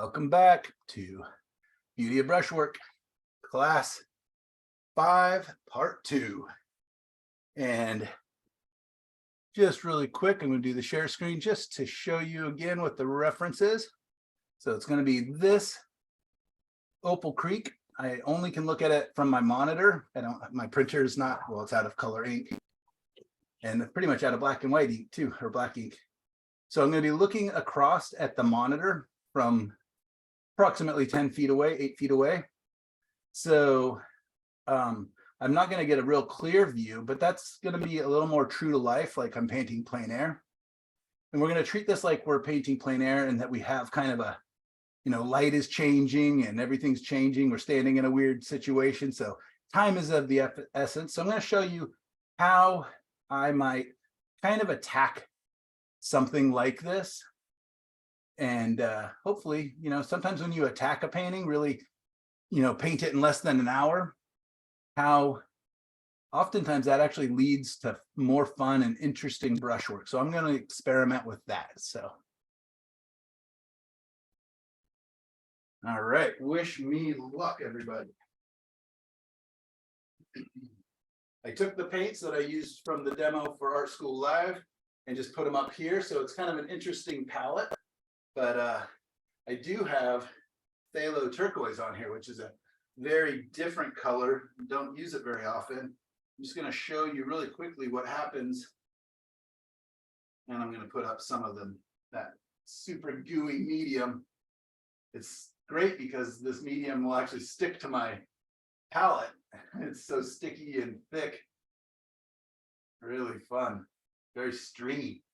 Welcome back to Beauty of Brushwork, class 5, part 2. And just really quick, I'm going to do the share screen just to show you again what the reference is. So it's going to be this Opal Creek. I only can look at it from my monitor. My printer is not, well, it's out of color ink and pretty much out of black and white ink too, or black ink. So I'm going to be looking across at the monitor from approximately 10 feet away, 8 feet away. So I'm not going to get a real clear view, but that's going to be a little more true to life, like I'm painting plein air. And we're going to treat this like we're painting plein air, and that we have kind of a, light is changing and everything's changing. We're standing in a weird situation. So time is of the essence. So I'm going to show you how I might kind of attack something like this. And hopefully, sometimes when you attack a painting, really, paint it in less than an hour, how oftentimes that actually leads to more fun and interesting brushwork. So I'm going to experiment with that. So, all right, wish me luck, everybody. I took the paints that I used from the demo for Art School Live and just put them up here. So it's kind of an interesting palette. But I do have phthalo turquoise on here, which is a very different color. Don't use it very often. I'm just going to show you really quickly what happens. And I'm going to put up some of them, that super gooey medium. It's great because this medium will actually stick to my palette. It's so sticky and thick. Really fun. Very stringy.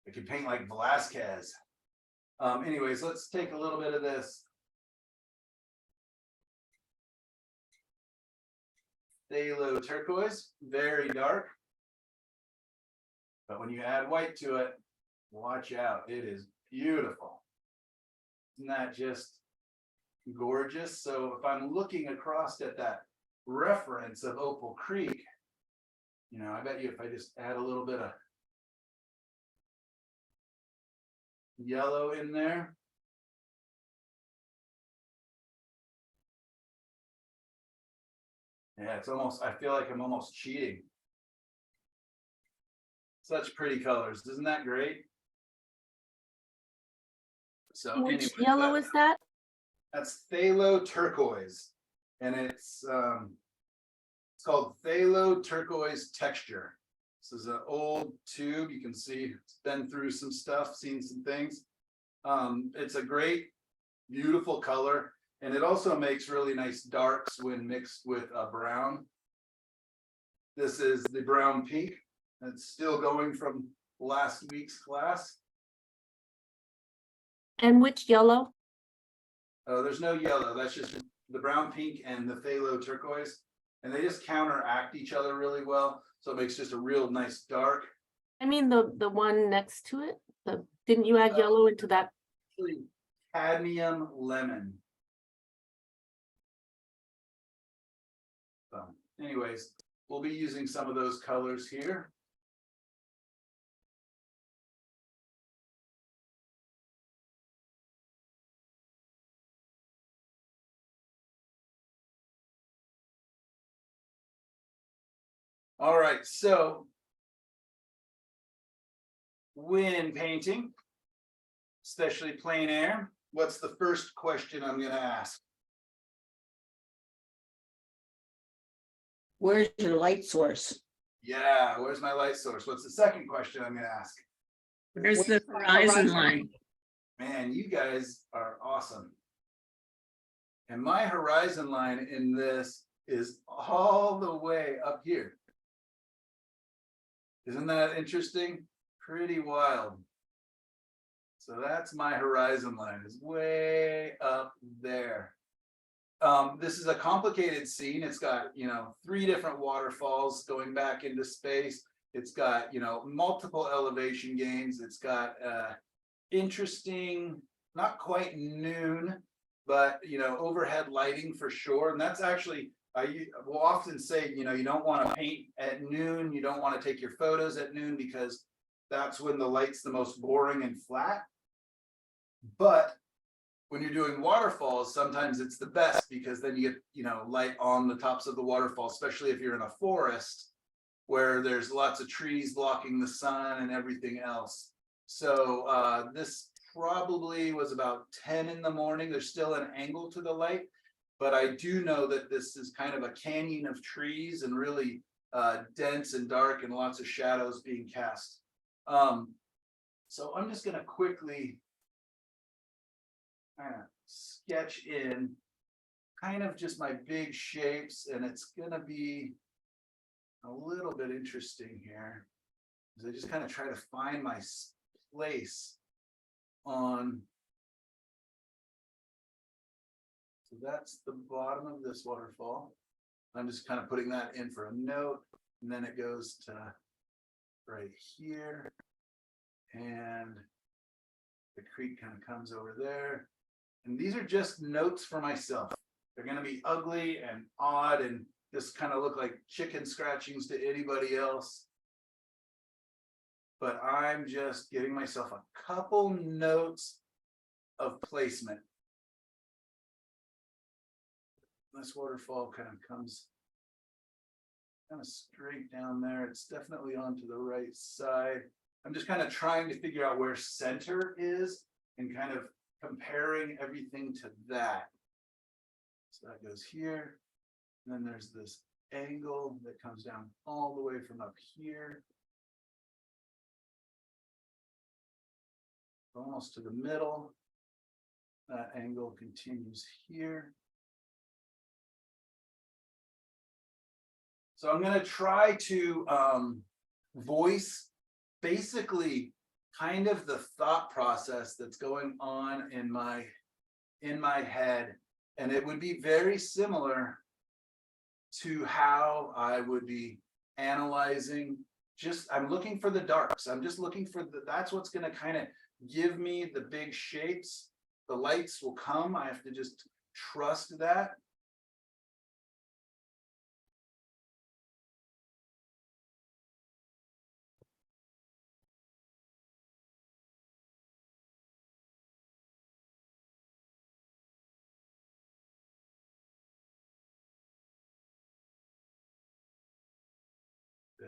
I can paint like Velasquez. Anyways, let's take a little bit of this phthalo turquoise, very dark. But when you add white to it, watch out, it is beautiful. Isn't that just gorgeous? So if I'm looking across at that reference of Opal Creek, I bet you if I just add a little bit of yellow in there. Yeah, it's almost, I feel like I'm almost cheating. Such pretty colors. Isn't that great? So which anyway, yellow is that? That's phthalo turquoise. And it's called phthalo turquoise texture. This is an old tube. You can see it's been through some stuff, seen some things. It's a great, beautiful color. And it also makes really nice darks when mixed with a brown. This is the brown pink. It's still going from last week's class. And which yellow? Oh, there's no yellow. That's just the brown pink and the phthalo turquoise. And they just counteract each other really well. So it makes just a real nice dark. I mean the one next to it. Didn't you add yellow into that? Cadmium lemon. So anyways, we'll be using some of those colors here. All right, so when painting, especially plein air, what's the first question I'm going to ask? Where's your light source? Yeah, where's my light source? What's the second question I'm going to ask? Where's the horizon line? Man, you guys are awesome. And my horizon line in this is all the way up here. Isn't that interesting? Pretty wild. So that's my horizon line, is way up there. This is a complicated scene. It's got, 3 different waterfalls going back into space. It's got, multiple elevation gains. It's got interesting, not quite noon, but, overhead lighting for sure. And that's actually, I will often say, you don't want to paint at noon. You don't want to take your photos at noon because that's when the light's the most boring and flat. But when you're doing waterfalls, sometimes it's the best because then you get, you know, light on the tops of the waterfall, especially if you're in a forest where there's lots of trees blocking the sun and everything else. So this probably was about 10 in the morning. There's still an angle to the light, but I do know that this is kind of a canyon of trees and really dense and dark and lots of shadows being cast. So I'm just going to quickly kind of sketch in kind of just my big shapes, and it's going to be a little bit interesting here because I just kind of try to find my place on. So that's the bottom of this waterfall. I'm just kind of putting that in for a note, and then it goes to right here, and the creek kind of comes over there. And these are just notes for myself. They're going to be ugly and odd and just kind of look like chicken scratchings to anybody else. But I'm just giving myself a couple notes of placement. This waterfall kind of comes kind of straight down there. It's definitely onto the right side. I'm just kind of trying to figure out where center is and kind of comparing everything to that. So that goes here. And then there's this angle that comes down all the way from up here, almost to the middle. That angle continues here. So I'm going to try to voice basically kind of the thought process that's going on in my head, and it would be very similar to how I would be analyzing. I'm looking for the darks. I'm just looking for that's what's going to kind of give me the big shapes. The lights will come. I have to just trust that.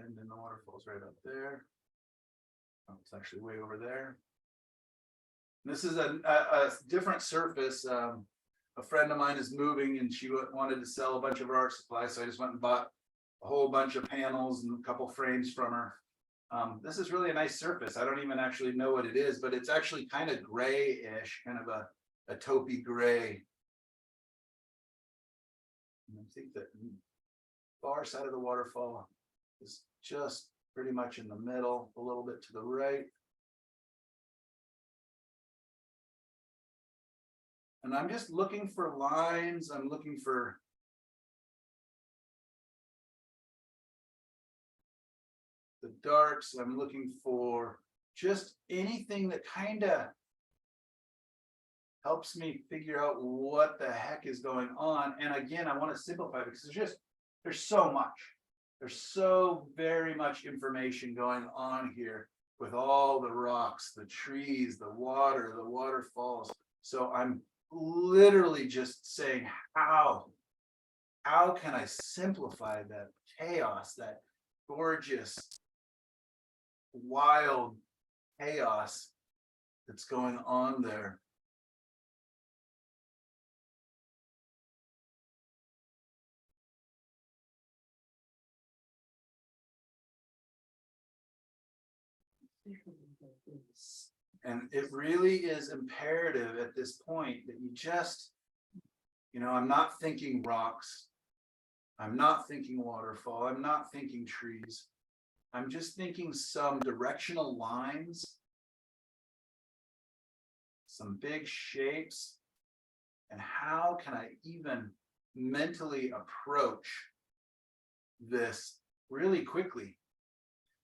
And then the waterfall's right up there. Oh, it's actually way over there. This is a different surface. A friend of mine is moving and she wanted to sell a bunch of her art supplies. So I just went and bought a whole bunch of panels and a couple frames from her. This is really a nice surface. I don't even actually know what it is, but it's actually kind of gray-ish, kind of a taupey gray. And I think that far side of the waterfall is just pretty much in the middle, a little bit to the right. And I'm just looking for lines. I'm looking for the darks. I'm looking for just anything that kind of helps me figure out what the heck is going on. And again, I want to simplify because there's so much. There's so very much information going on here with all the rocks, the trees, the water, the waterfalls. So I'm literally just saying, how can I simplify that chaos, that gorgeous, wild chaos that's going on there? And it really is imperative at this point that you just, I'm not thinking rocks. I'm not thinking waterfall. I'm not thinking trees. I'm just thinking some directional lines, some big shapes, and how can I even mentally approach this really quickly?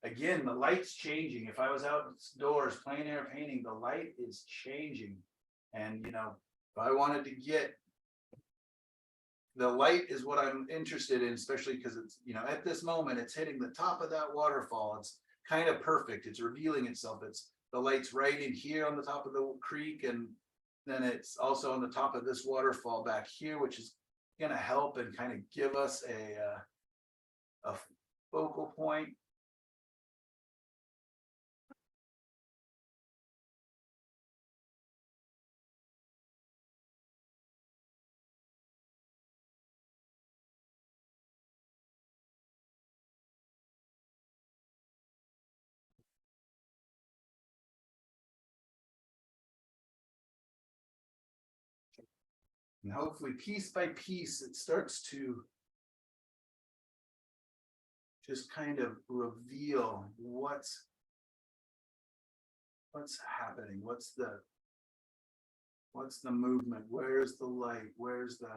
Again, the light's changing. If I was outdoors, plein air painting, the light is changing. And, if I wanted to get, the light is what I'm interested in, especially because it's, at this moment, it's hitting the top of that waterfall. It's kind of perfect. It's revealing itself. The light's right in here on the top of the creek. And then it's also on the top of this waterfall back here, which is gonna help and kind of give us a focal point. And hopefully piece by piece, it starts to just kind of reveal what's happening, what's the movement, where's the light, where's the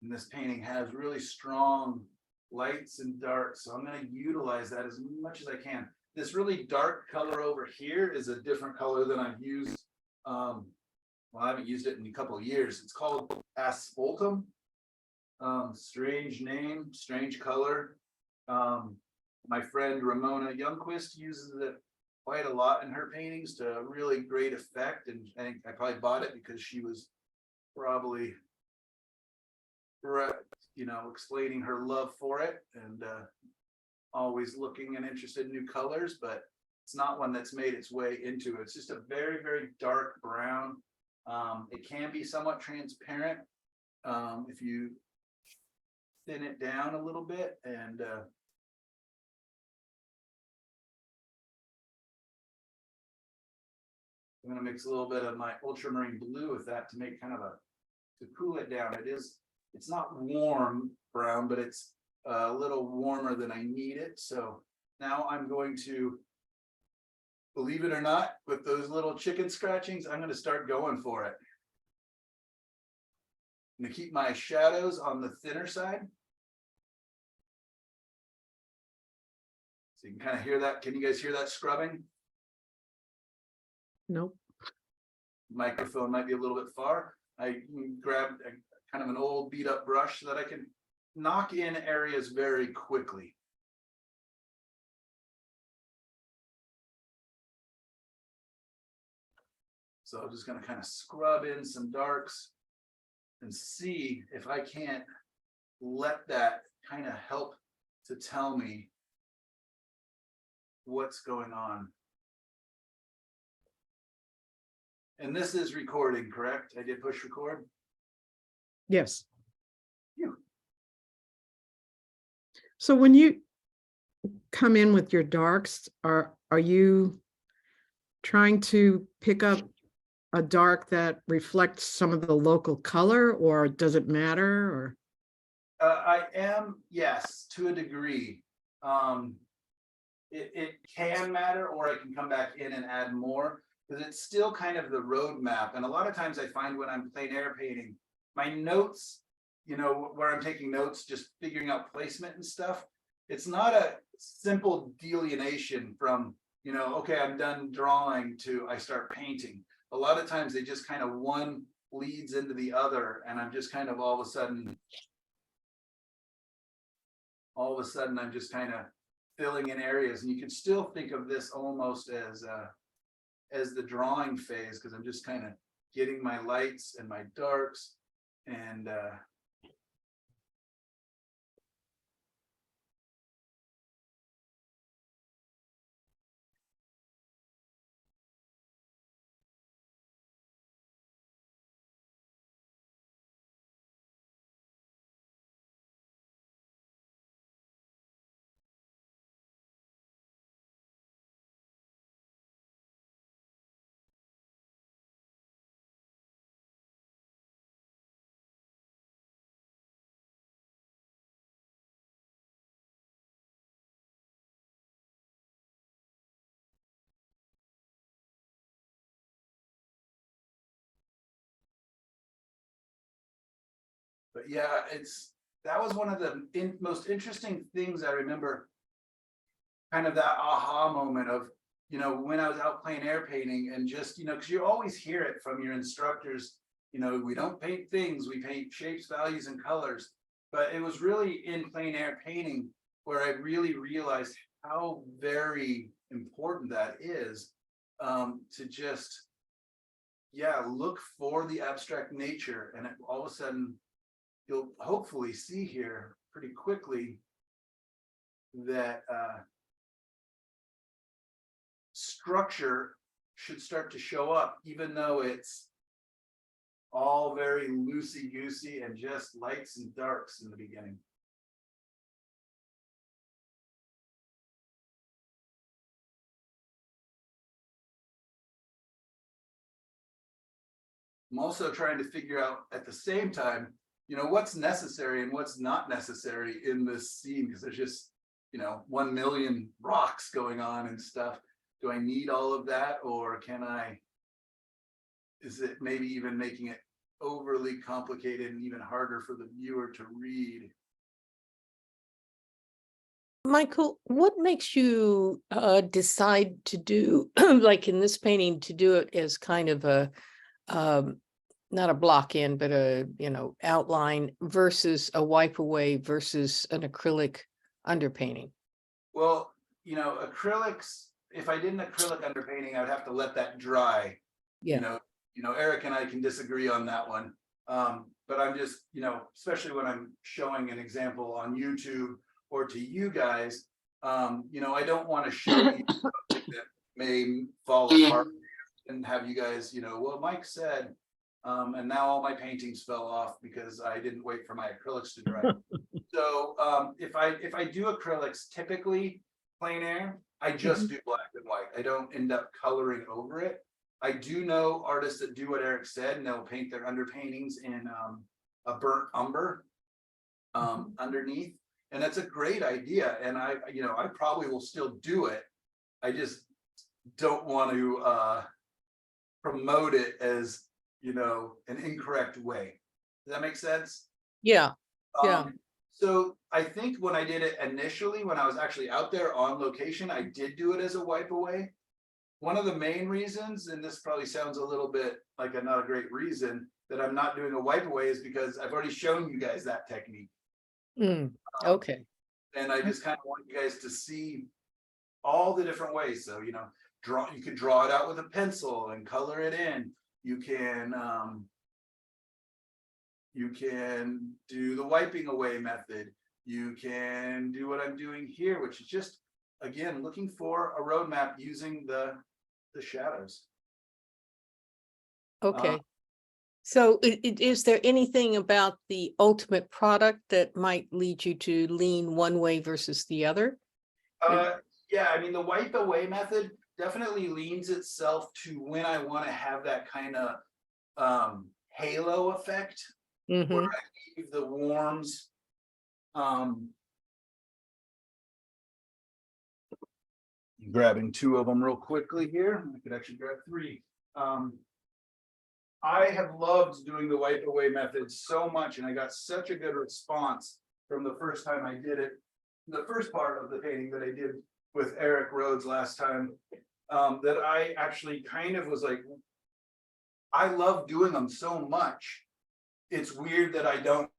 and this painting has really strong lights and darks, so I'm going to utilize that as much as I can. This really dark color over here is a different color than I've used. Well, I haven't used it in a couple of years. It's called asphaltum. Strange name, strange color. My friend Ramona Youngquist uses it quite a lot in her paintings to really great effect, and I think I probably bought it because she was probably, explaining her love for it, and always looking and interested in new colors, but it's not one that's made its way into it. It's just a very, very dark brown. It can be somewhat transparent if you thin it down a little bit, and I'm going to mix a little bit of my ultramarine blue with that to make kind of to cool it down. It's not warm brown, but it's a little warmer than I need it. So now I'm going to, believe it or not, with those little chicken scratchings, I'm going to start going for it. I'm going to keep my shadows on the thinner side. So you can kind of hear that. Can you guys hear that scrubbing? Nope. Microphone might be a little bit far. I grabbed kind of an old beat up brush so that I can knock in areas very quickly. So I'm just going to kind of scrub in some darks and see if I can't let that kind of help to tell me what's going on. And this is recording, correct? I did push record? Yes. Phew. So when you come in with your darks, are you trying to pick up a dark that reflects some of the local color, or does it matter? Or I am, yes, to a degree. It can matter, or I can come back in and add more, because it's still kind of the roadmap. And a lot of times I find when I'm plein air painting, my notes, where I'm taking notes, just figuring out placement and stuff, it's not a simple delineation from, okay, I'm done drawing to I start painting. A lot of times they just kind of one leads into the other, and I'm just kind of all of a sudden I'm just kind of filling in areas. And you can still think of this almost as the drawing phase, because I'm just kind of getting my lights and my darks, and but yeah, that was one of the most interesting things I remember, kind of that aha moment of, when I was out plein air painting, and just, because you always hear it from your instructors, we don't paint things, we paint shapes, values, and colors. But it was really in plein air painting where I really realized how very important that is, to just, yeah, look for the abstract nature, and all of a sudden you'll hopefully see here pretty quickly that structure should start to show up, even though it's all very loosey-goosey and just lights and darks in the beginning. I'm also trying to figure out at the same time, what's necessary and what's not necessary in this scene, because there's just, 1 million rocks going on and stuff. Do I need all of that, or is it maybe even making it overly complicated and even harder for the viewer to read? Michael, what makes you decide to do, like in this painting, to do it as kind of a, not a block in, but a, outline versus a wipe away versus an acrylic underpainting? Well, acrylics, if I did an acrylic underpainting, I would have to let that dry. Yeah. Eric and I can disagree on that one. But I'm just, especially when I'm showing an example on YouTube or to you guys, I don't want to show you something that may fall apart and have you guys, well, Mike said, and now all my paintings fell off because I didn't wait for my acrylics to dry. So if I do acrylics, typically plein air, I just do black and white. I don't end up coloring over it. I do know artists that do what Eric said, and they'll paint their underpaintings in a burnt umber underneath, and that's a great idea. And I probably will still do it. I just don't want to promote it as an incorrect way. Does that make sense? Yeah. Yeah. So I think when I did it initially, when I was actually out there on location, I did do it as a wipe away. One of the main reasons, and this probably sounds a little bit like not a great reason, that I'm not doing a wipe away is because I've already shown you guys that technique. Okay. And I just kind of want you guys to see all the different ways. So, you could draw it out with a pencil and color it in. You can do the wiping away method. You can do what I'm doing here, which is just, again, looking for a roadmap using the shadows. Okay. So is there anything about the ultimate product that might lead you to lean one way versus the other? Yeah, I mean, the wipe away method definitely leans itself to when I want to have that kind of halo effect, where I leave the warms. Grabbing 2 of them real quickly here. I could actually grab 3. I have loved doing the wipe away method so much, and I got such a good response from the first time I did it. The first part of the painting that I did with Eric Rhodes last time, that I actually kind of was like, I love doing them so much. It's weird that I don't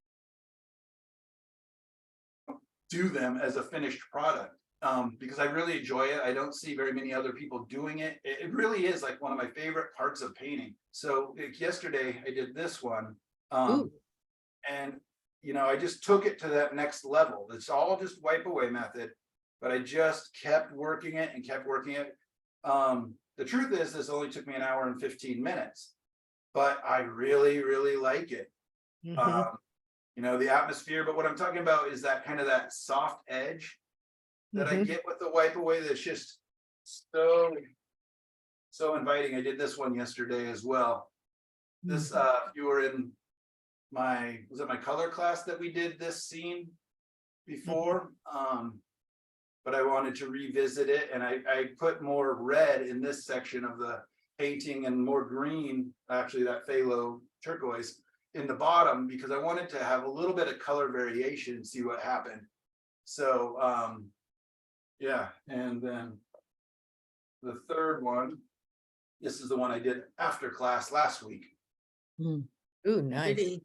do them as a finished product, because I really enjoy it. I don't see very many other people doing it. It really is like one of my favorite parts of painting. So like yesterday I did this one, and I just took it to that next level. It's all just wipe away method, but I just kept working it and kept working it. The truth is, this only took me 1 hour and 15 minutes, but I really, really like it. The atmosphere, but what I'm talking about is that kind of that soft edge that I get with the wipe away that's just so inviting. I did this one yesterday as well. This you were in my color class that we did this scene before, but I wanted to revisit it, and I put more red in this section of the painting and more green, actually that phthalo turquoise in the bottom, because I wanted to have a little bit of color variation and see what happened. So yeah, and then the third one, this is the one I did after class last week. Ooh, nice.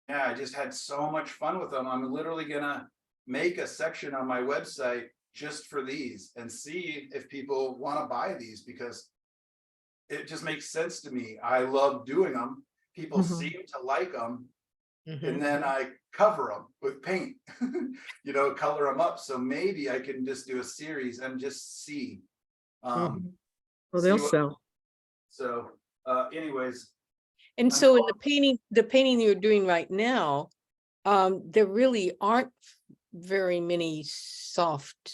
Yeah, I just had so much fun with them. I'm literally gonna make a section on my website just for these and see if people want to buy these, because it just makes sense to me. I love doing them. People Mhm. seem to like them. Mhm. And then I cover them with paint, color them up. So maybe I can just do a series and just see. Mhm. Well, see they'll what- sell. So anyways, And I'm so in the painting you're doing right now, there really aren't very many soft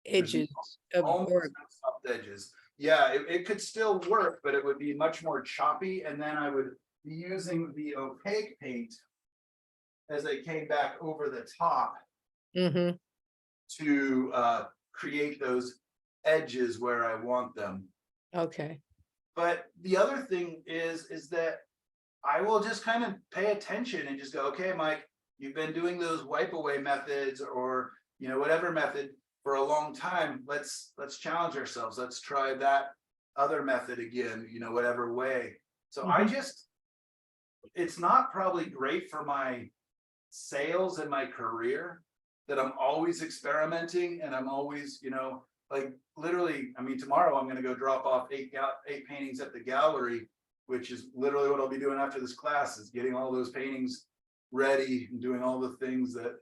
There's edges of almost work. no soft edges. Yeah, it could still work, but it would be much more choppy. And then I would be using the opaque paint as I came back over the top Mm-hmm. to create those edges where I want them. Okay. But the other thing is that I will just kind of pay attention and just go, okay, Mike, you've been doing those wipe away methods or whatever method for a long time. Let's challenge ourselves. Let's try that other method again, whatever way. So I just, it's not probably great for my sales and my career that I'm always experimenting and I'm always, like literally, I mean, tomorrow I'm going to go drop off eight paintings at the gallery, which is literally what I'll be doing after this class, is getting all those paintings ready and doing all the things that,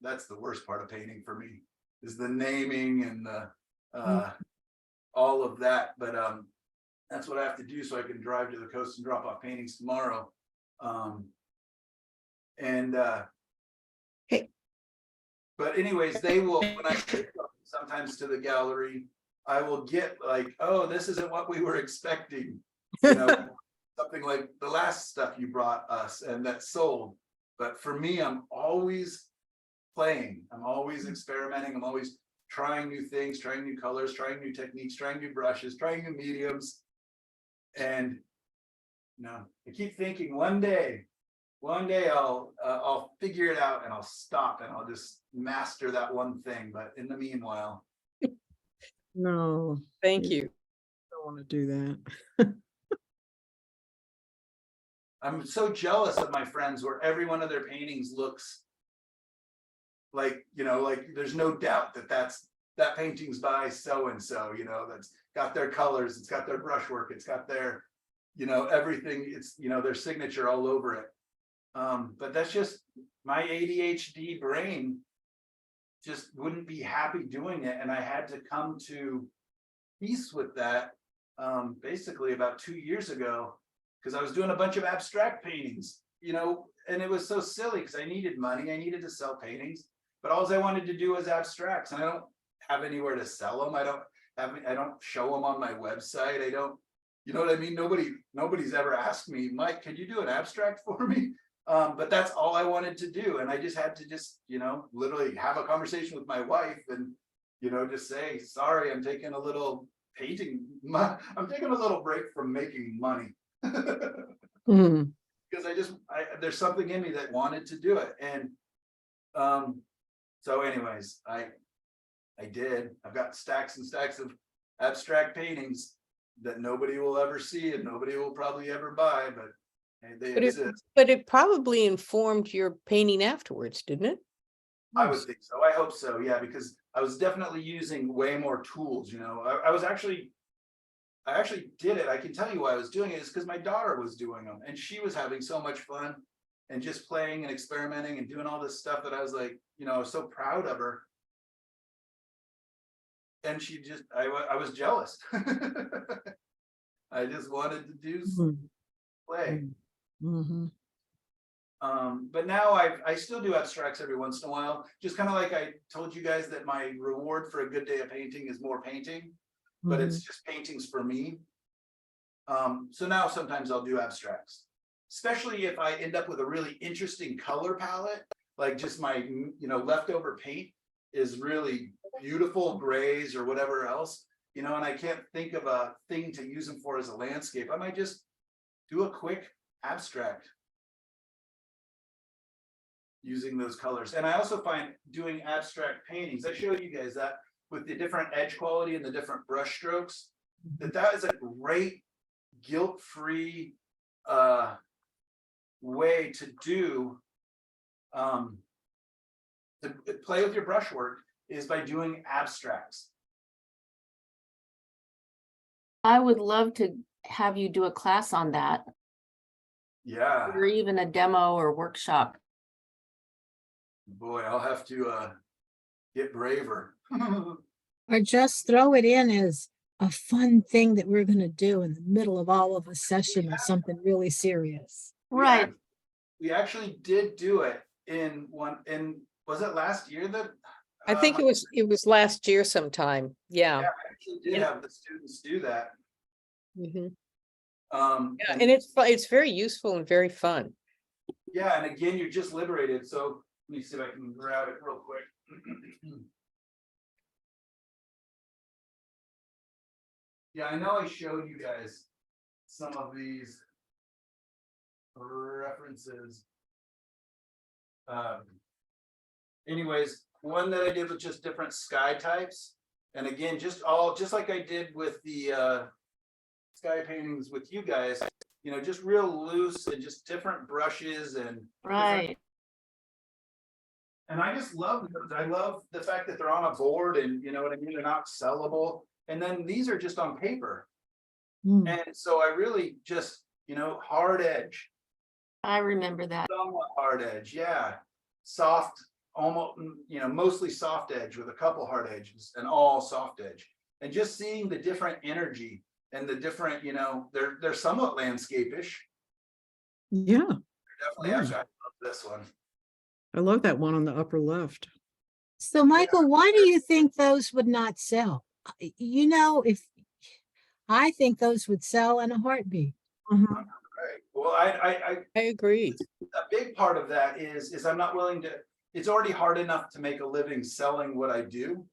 that's the worst part of painting for me, is the naming and the all of that. But that's what I have to do so I can drive to the coast and drop off paintings tomorrow. Hey. But anyways, they will, when I take them sometimes to the gallery, I will get like, oh, this isn't what we were expecting. Something like the last stuff you brought us and that sold. But for me, I'm always playing. I'm always experimenting. I'm always trying new things, trying new colors, trying new techniques, trying new brushes, trying new mediums. And I keep thinking one day I'll figure it out and I'll stop and I'll just master that one thing. But in the meanwhile, No, Thank you. don't want to do that. I'm so jealous of my friends where every one of their paintings looks like, like there's no doubt that painting's by so-and-so, that's got their colors, it's got their brushwork, it's got their, everything, it's, their signature all over it. But that's just my ADHD brain just wouldn't be happy doing it. And I had to come to peace with that basically about 2 years ago, because I was doing a bunch of abstract paintings, and it was so silly because I needed money. I needed to sell paintings, but all I wanted to do was abstracts, and I don't have anywhere to sell them. I don't show them on my website. I don't, you know what I mean? Nobody's ever asked me, Mike, could you do an abstract for me? But that's all I wanted to do. And I just had to literally have a conversation with my wife and, just say, sorry, I'm taking a little I'm taking a little break from making money. Mm. Because there's something in me that wanted to do it. And so anyways, I did. I've got stacks and stacks of abstract paintings that nobody will ever see and nobody will probably ever buy, but they exist. But it probably informed your painting afterwards, didn't it? I would think so. I hope so. Yeah, because I was definitely using way more tools. I actually did it. I can tell you why I was doing it is because my daughter was doing them and she was having so much fun and just playing and experimenting and doing all this stuff that I was like, I was so proud of her. And I was jealous. I just wanted to do play. Mm-hmm. But now I still do abstracts every once in a while. Just kind of like I told you guys that my reward for a good day of painting is more painting, but it's just paintings for me. So now sometimes I'll do abstracts, especially if I end up with a really interesting color palette, like just my leftover paint is really beautiful grays or whatever else, and I can't think of a thing to use them for as a landscape. I might just do a quick abstract using those colors. And I also find doing abstract paintings, I showed you guys that with the different edge quality and the different brush strokes, that is a great guilt-free way to do to play with your brushwork is by doing abstracts. I would love to have you do a class on that, Yeah, or even a demo or workshop. boy, I'll have to get braver. Or just throw it in as a fun thing that we're gonna do in the middle of all of a session of something really serious. Right. We actually did do it was it last year that? I think it was last year sometime. Yeah. Yeah, I actually did have the students do that. Mhm. Yeah, And and it's very useful and very fun. yeah, and again, you're just liberated. So let me see if I can grab it real quick. Yeah, I know I showed you guys some of these references. Anyways, one that I did with just different sky types. And again, just like I did with the sky paintings with you guys, you know, just real loose and just different brushes and Right. And I just love those. I love the fact that they're on a board and you know what I mean, they're not sellable. And then these are just on paper. Hmm. And so I really just, you know, hard edge, I remember that. somewhat hard edge, yeah. Soft, almost, you know, mostly soft edge with a couple hard edges and all soft edge. And just seeing the different energy and the different, you know, they're somewhat landscape-ish. Yeah, Definitely, Yeah. actually, I love this one. I love that one on the upper left. So Michael, why do you think those would not sell? You know, if I think those would sell in a heartbeat. Mhm. Right. Well, I I agree. a big part of that is I'm not willing to, it's already hard enough to make a living selling what I do.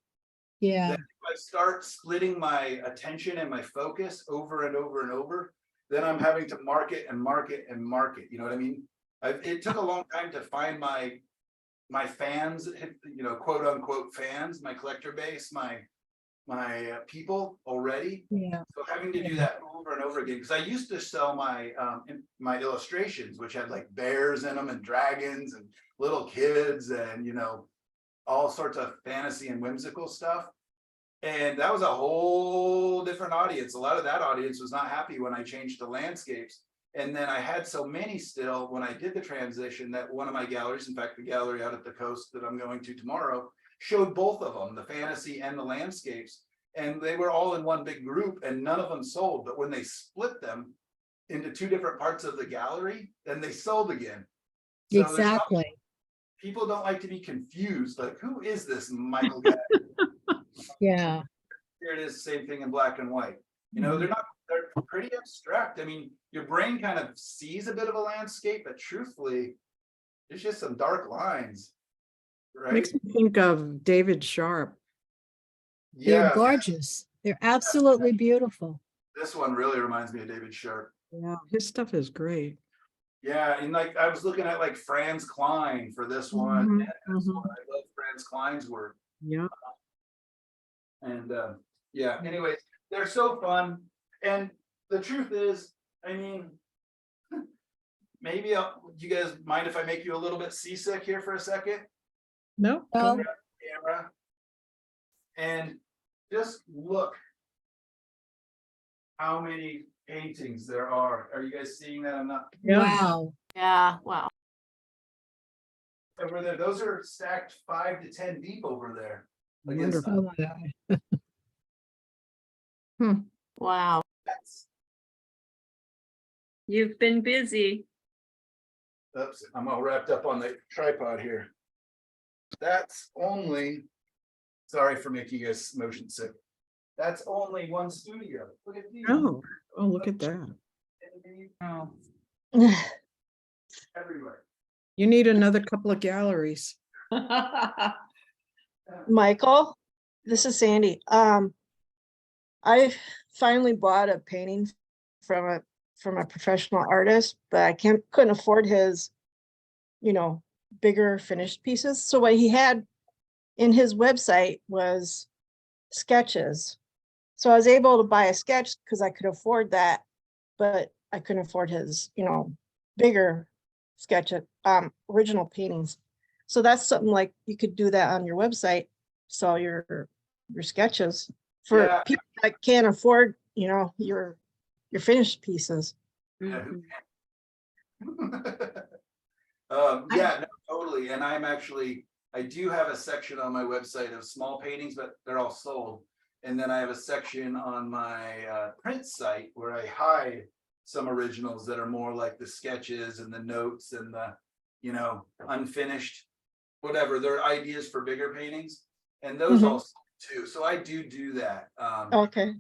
Yeah, If I start splitting my attention and my focus over and over and over, then I'm having to market and market and market. You know what I mean? It took a long time to find my fans, you know, quote unquote fans, my collector base, my people already. yeah. So having to do that over and over again, because I used to sell my my illustrations, which had like bears in them and dragons and little kids and you know all sorts of fantasy and whimsical stuff. And that was a whole different audience. A lot of that audience was not happy when I changed to landscapes. And then I had so many still when I did the transition that one of my galleries, in fact, the gallery out at the coast that I'm going to tomorrow, showed both of them, the fantasy and the landscapes. And they were all in one big group and none of them sold. But when they split them into two different parts of the gallery, then they sold again. So there's Exactly. people don't like to be confused. Like, who is this Michael guy? Yeah. Here it is, same thing in black and white. You know, they're pretty abstract. I mean, your brain kind of sees a bit of a landscape, but truthfully, it's just some dark lines, right? Makes me think of David Sharp. They're Yeah, gorgeous. They're absolutely beautiful. this one really reminds me of David Sharp. Yeah, his stuff is great. Yeah, and like I was looking at like Franz Klein for this one. Mhm, And this mhm. one. I love Franz Klein's work. Yeah, And yeah, anyways, they're so fun. And the truth is, I mean, maybe do you guys mind if I make you a little bit seasick here for a second? no, Well, Camera. And just look how many paintings there are. Are you guys seeing that? I'm not yeah, wow. Yeah, wow. over there. Those are stacked 5 to 10 deep over there. Against wonderful. Oh my God. Wow. that's, You've been busy. oops, I'm all wrapped up on the tripod here. That's only, sorry for making you guys motion sick. That's only one studio. Look at these. Oh, look at that. Oh. Everywhere. You need another couple of galleries. Michael, this is Sandy. I finally bought a painting from a professional artist, but I couldn't afford his, bigger finished pieces. So what he had in his website was sketches. So I was able to buy a sketch because I could afford that, but I couldn't afford his, bigger sketch, original paintings. So that's something like you could do that on your website. So your sketches for Yeah. people that can't afford, you know, your finished pieces. Yeah. Mhm. Yeah, no, totally. And I do have a section on my website of small paintings, but they're all sold. And then I have a section on my print site where I hide some originals that are more like the sketches and the notes and the, you know, unfinished, whatever, they're ideas for bigger paintings. And those Mhm. all sold too. So I do that. Okay.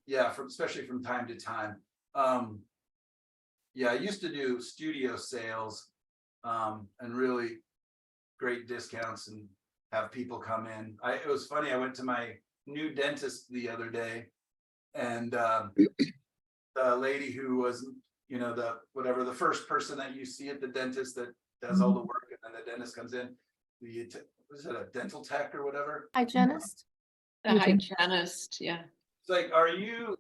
Yeah, especially from time to time. Yeah, I used to do studio sales, and really great discounts and have people come in. It was funny, I went to my new dentist the other day, and the lady who was, you know, the first person that you see at the dentist that does all the work, and then the dentist comes in, was it a dental tech or whatever? Hygienist? The hygienist, yeah. It's like, are you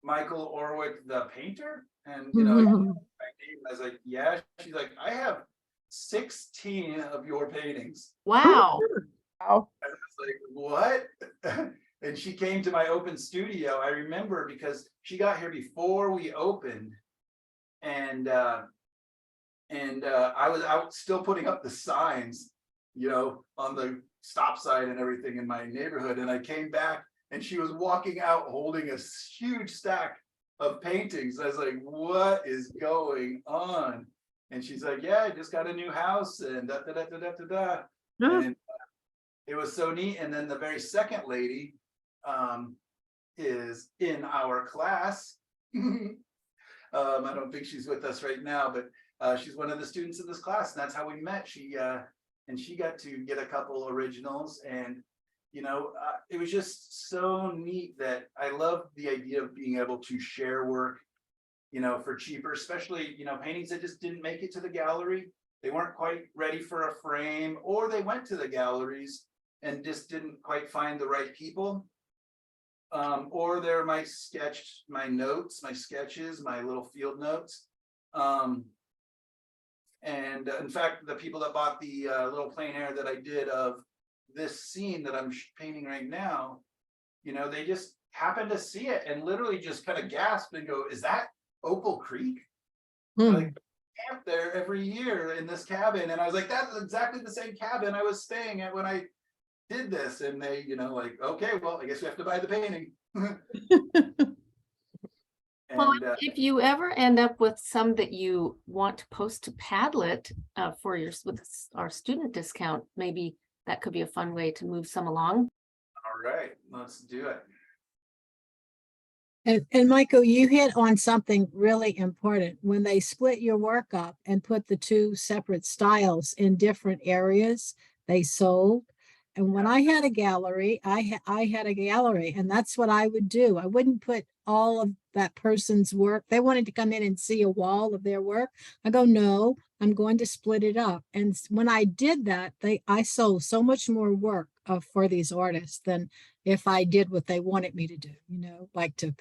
Michael Orwick, the painter? And, you know, my name, I was like, yeah. She's like, I have 16 of your paintings. Wow. Wow. I was like, what? And she came to my open studio. I remember because she got here before we opened, and I was out still putting up the signs, you know, on the stop sign and everything in my neighborhood. And I came back and she was walking out holding a huge stack of paintings. I was like, what is going on? And she's like, yeah, I just got a new house and da da da da da da da. And it was so neat. And then the very second lady is in our class. I don't think she's with us right now, but she's one of the students in this class, and that's how we met. She got to get a couple originals, and you know, it was just so neat that I love the idea of being able to share work, you know, for cheaper, especially, you know, paintings that just didn't make it to the gallery. They weren't quite ready for a frame, or they went to the galleries and just didn't quite find the right people. Or they're my notes, my sketches, my little field notes. And in fact, the people that bought the little plein air that I did of this scene that I'm painting right now, you know, they just happened to see it and literally just kind of gasped and go, is that Opal Creek? Like, camp there every year in this cabin. And I was like, that's exactly the same cabin I was staying at when I did this. And they, you know, like, okay, well, I guess we have to buy the painting. Well, And if you ever end up with some that you want to post to Padlet for with our student discount, maybe that could be a fun way to move some along. all right, let's do it. And Michael, you hit on something really important. When they split your work up and put the two separate styles in different areas, they sold. And when I had a gallery, I had a gallery, and that's what I would do. I wouldn't put all of that person's work. They wanted to come in and see a wall of their work. I go, no, I'm going to split it up. And when I did that, I sold so much more work for these artists than if I did what they wanted me to do, you know, like to,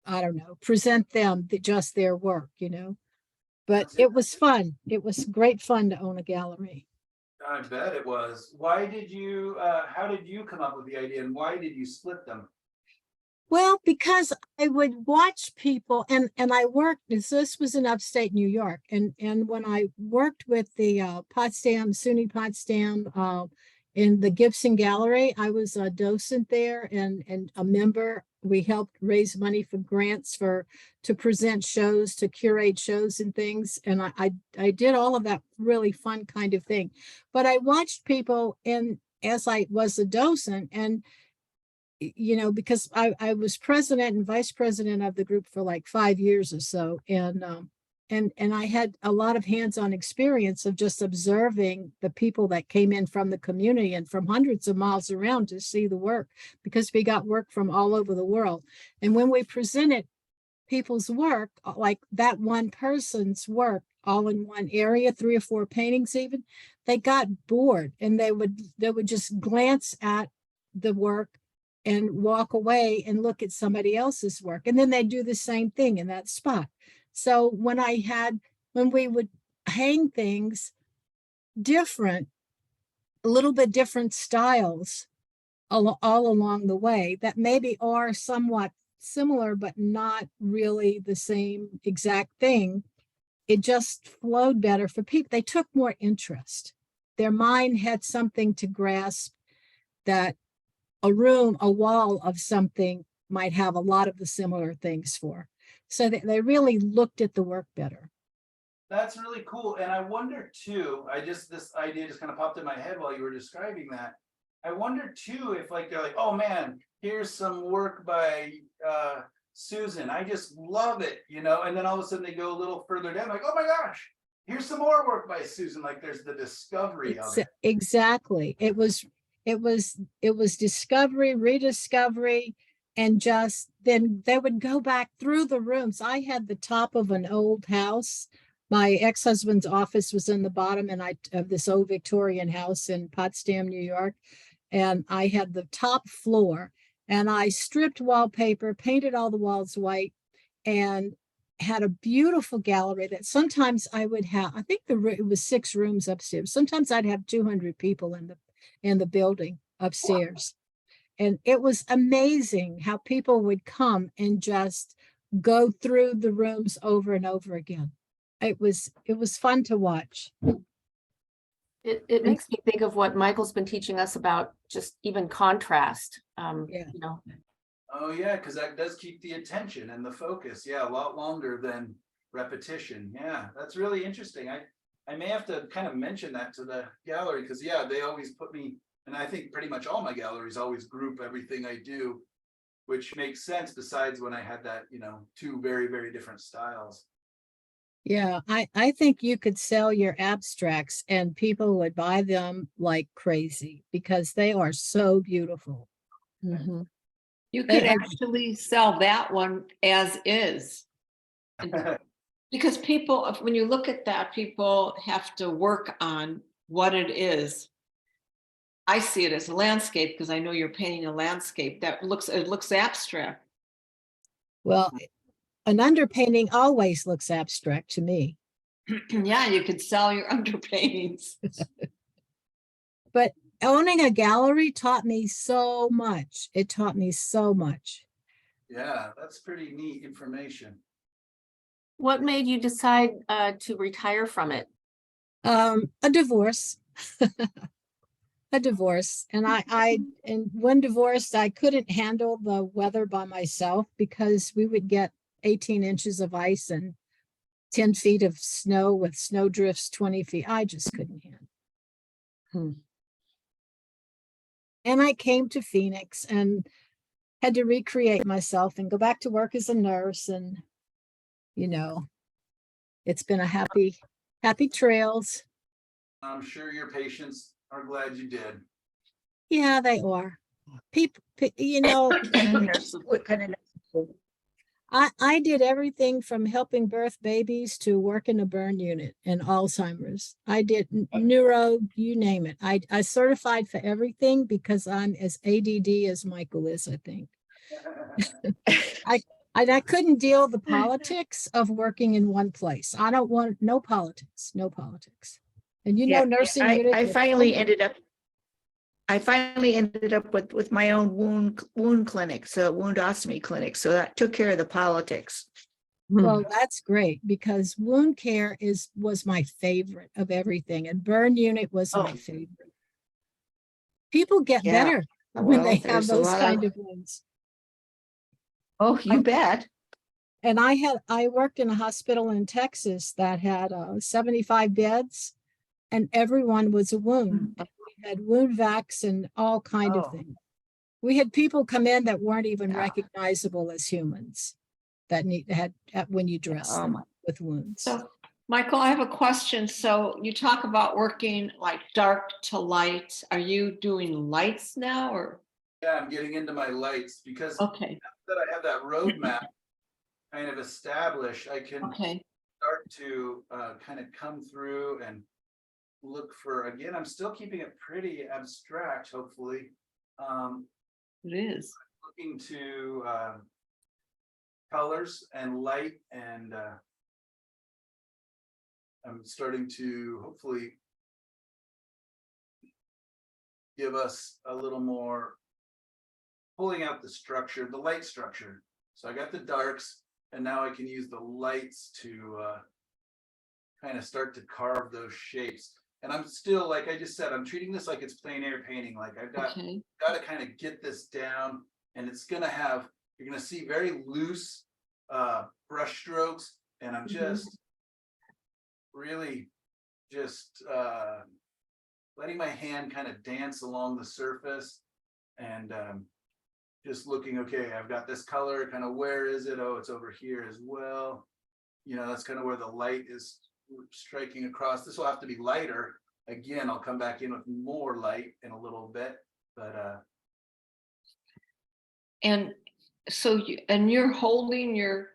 I don't know, present them just their work, you know. But it was fun. It was great fun to own a gallery. I bet it was. Why did you, how did you come up with the idea, and why did you split them? Well, because I would watch people, and I worked, this was in upstate New York, and when I worked with the SUNY Potsdam in the Gibson Gallery, I was a docent there and a member. We helped raise money for grants to present shows, to curate shows and things, and I did all of that really fun kind of thing. But I watched people, and as I was a docent, and you know, because I was president and vice president of the group for like 5 years or so. And I had a lot of hands-on experience of just observing the people that came in from the community and from hundreds of miles around to see the work, because we got work from all over the world. And when we presented people's work, like that one person's work, all in one area, 3 or 4 paintings even, they got bored, and they would just glance at the work and walk away and look at somebody else's work. And then they do the same thing in that spot. So when we would hang things, different, a little bit different styles all along the way that maybe are somewhat similar, but not really the same exact thing. It just flowed better for people. They took more interest. Their mind had something to grasp that a room, a wall of something might have a lot of the similar things for. So they really looked at the work better. That's really cool. And I wonder too, this idea just kind of popped in my head while you were describing that. I wonder too, if like, they're like, oh man, here's some work by Susan. I just love it, you know, and then all of a sudden they go a little further down, like, oh my gosh, here's some more work by Susan. Like there's the discovery of it. Exactly. It was discovery, rediscovery, and just then they would go back through the rooms. I had the top of an old house. My ex-husband's office was in the bottom, and I of this old Victorian house in Potsdam, New York. And I had the top floor, and I stripped wallpaper, painted all the walls white, and had a beautiful gallery that sometimes I would have, I think it was 6 rooms upstairs. Sometimes I'd have 200 people in the building upstairs. And it was amazing how people would come and just go through the rooms over and over again. It was fun to watch. It makes me think of what Michael's been teaching us about just even contrast. Yeah. You know, Oh yeah, because that does keep the attention and the focus. Yeah, a lot longer than repetition. Yeah, that's really interesting. I may have to kind of mention that to the gallery because yeah, they always put me, and I think pretty much all my galleries always group everything I do, which makes sense besides when I had that, you know, 2 very, very different styles. Yeah, I think you could sell your abstracts and people would buy them like crazy because they are so beautiful. Mhm. You They could are- actually sell that one as is. Because people, when you look at that, people have to work on what it is. I see it as a landscape because I know you're painting a landscape it looks abstract. Well, an underpainting always looks abstract to me, Yeah, you could sell your underpaintings. but owning a gallery taught me so much. It taught me so much. Yeah, that's pretty neat information. what made you decide to retire from it? A divorce. A divorce. And and when divorced, I couldn't handle the weather by myself because we would get 18 inches of ice and 10 feet of snow with snow drifts 20 feet. I just couldn't handle. Hmm. And I came to Phoenix and had to recreate myself and go back to work as a nurse. And, you know, it's been a happy trails. I'm sure your patients are glad you did. Yeah, they are. People, you know, What kind of? I did everything from helping birth babies to work in a burn unit and Alzheimer's. I did neuro, you name it. I certified for everything because I'm as ADD as Michael is, I think. I couldn't deal the politics of working in one place. I don't want no politics. And you know, Yeah, nursing I, unit. I finally ended up with my own wound clinic, so woundostomy clinic. So that took care of the politics. Well, that's great because wound care was my favorite of everything, and burn unit was my Oh. favorite. People get Yeah. better when they Well, have there's a those lot kind of- of wounds. Oh, you bet. And I worked in a hospital in Texas that had 75 beds, and everyone was a wound. We had wound vacs and all kind of Oh. things. We had people come in that weren't even Yeah. recognizable as humans that had when you dress Oh them my. with wounds. So, Michael, I have a question. So you talk about working like dark to light. Are you doing lights now or? Yeah, I'm getting into my lights because now Okay, that I have that roadmap kind of established, I can okay. start to kind of come through and look for, again, I'm still keeping it pretty abstract, hopefully. It is. Looking to colors and light, and I'm starting to hopefully give us a little more pulling out the structure, the light structure. So I got the darks, and now I can use the lights to kind of start to carve those shapes. And I'm still, like I just said, I'm treating this like it's plein air painting. Like I've got Okay. to kind of get this down, and it's gonna have, you're gonna see very loose brush strokes, and I'm just really just letting my hand kind of dance along the surface, and just looking, okay, I've got this color, kind of where is it? Oh, it's over here as well. You know, that's kind of where the light is striking across. This will have to be lighter. Again, I'll come back in with more light in a little bit, but And so you're holding your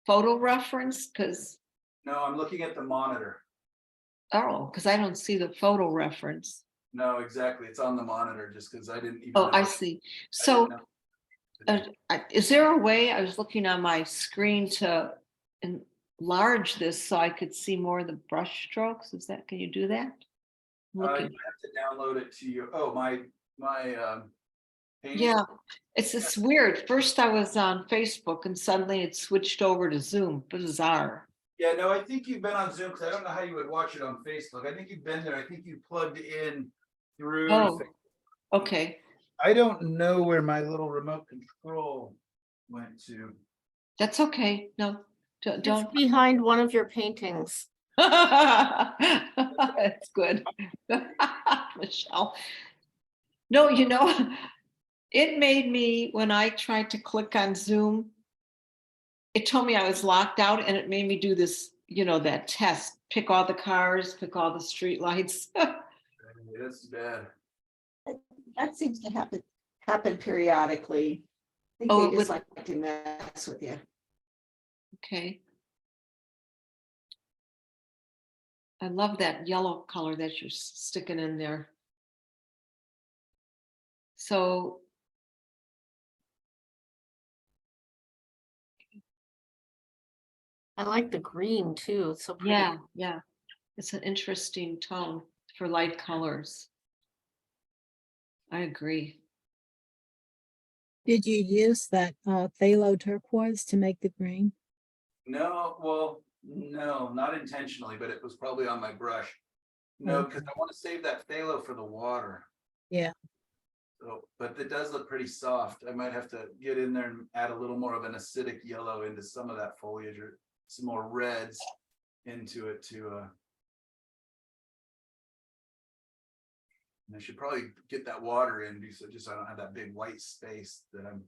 photo reference because, no, I'm looking at the monitor. oh, because I don't see the photo reference. No, exactly. It's on the monitor just because I didn't even Oh, I know. see. I So didn't know. is there a way, I was looking on my screen to enlarge this so I could see more of the brush strokes? Is that, can you do that? You Looking. have to download it to your, oh, my painting. Yeah, it's weird. First I was on Facebook and suddenly it switched over to Zoom. Bizarre. Yeah, no, I think you've been on Zoom because I don't know how you would watch it on Facebook. I think you've been there. I think you plugged in through. Oh, okay. I don't know where my little remote control went to. That's okay. No, It's don't. behind one of your paintings. That's good. Michelle. No, you know, it made me, when I tried to click on Zoom, it told me I was locked out, and it made me do this, you know, that test, pick all the cars, pick all the street lights. That's bad. That seems to happen periodically. I think Oh, they just with- like to mess with you. Okay. I love that yellow color that you're sticking in there. So I like the green too. It's so pretty. yeah, yeah, it's an interesting tone for light colors. I agree. Did you use that phthalo turquoise to make the green? No, well, no, not intentionally, but it was probably on my brush. No, because I want to save that phthalo for the water. Yeah. So, but it does look pretty soft. I might have to get in there and add a little more of an acidic yellow into some of that foliage, or some more reds into it to and I should probably get that water in, so just so I don't have that big white space that I'm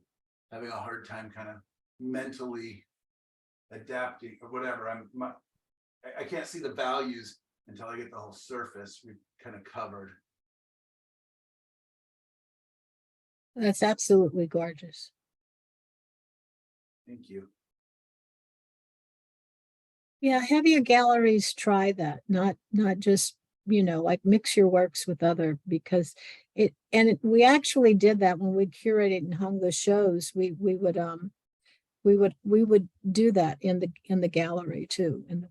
having a hard time kind of mentally adapting or whatever. I can't see the values until I get the whole surface kind of covered. That's absolutely gorgeous. Thank you. Yeah, have your galleries try that, not just, you know, like mix your works with other, because we actually did that when we curated and hung the shows. We would do that in the gallery too. And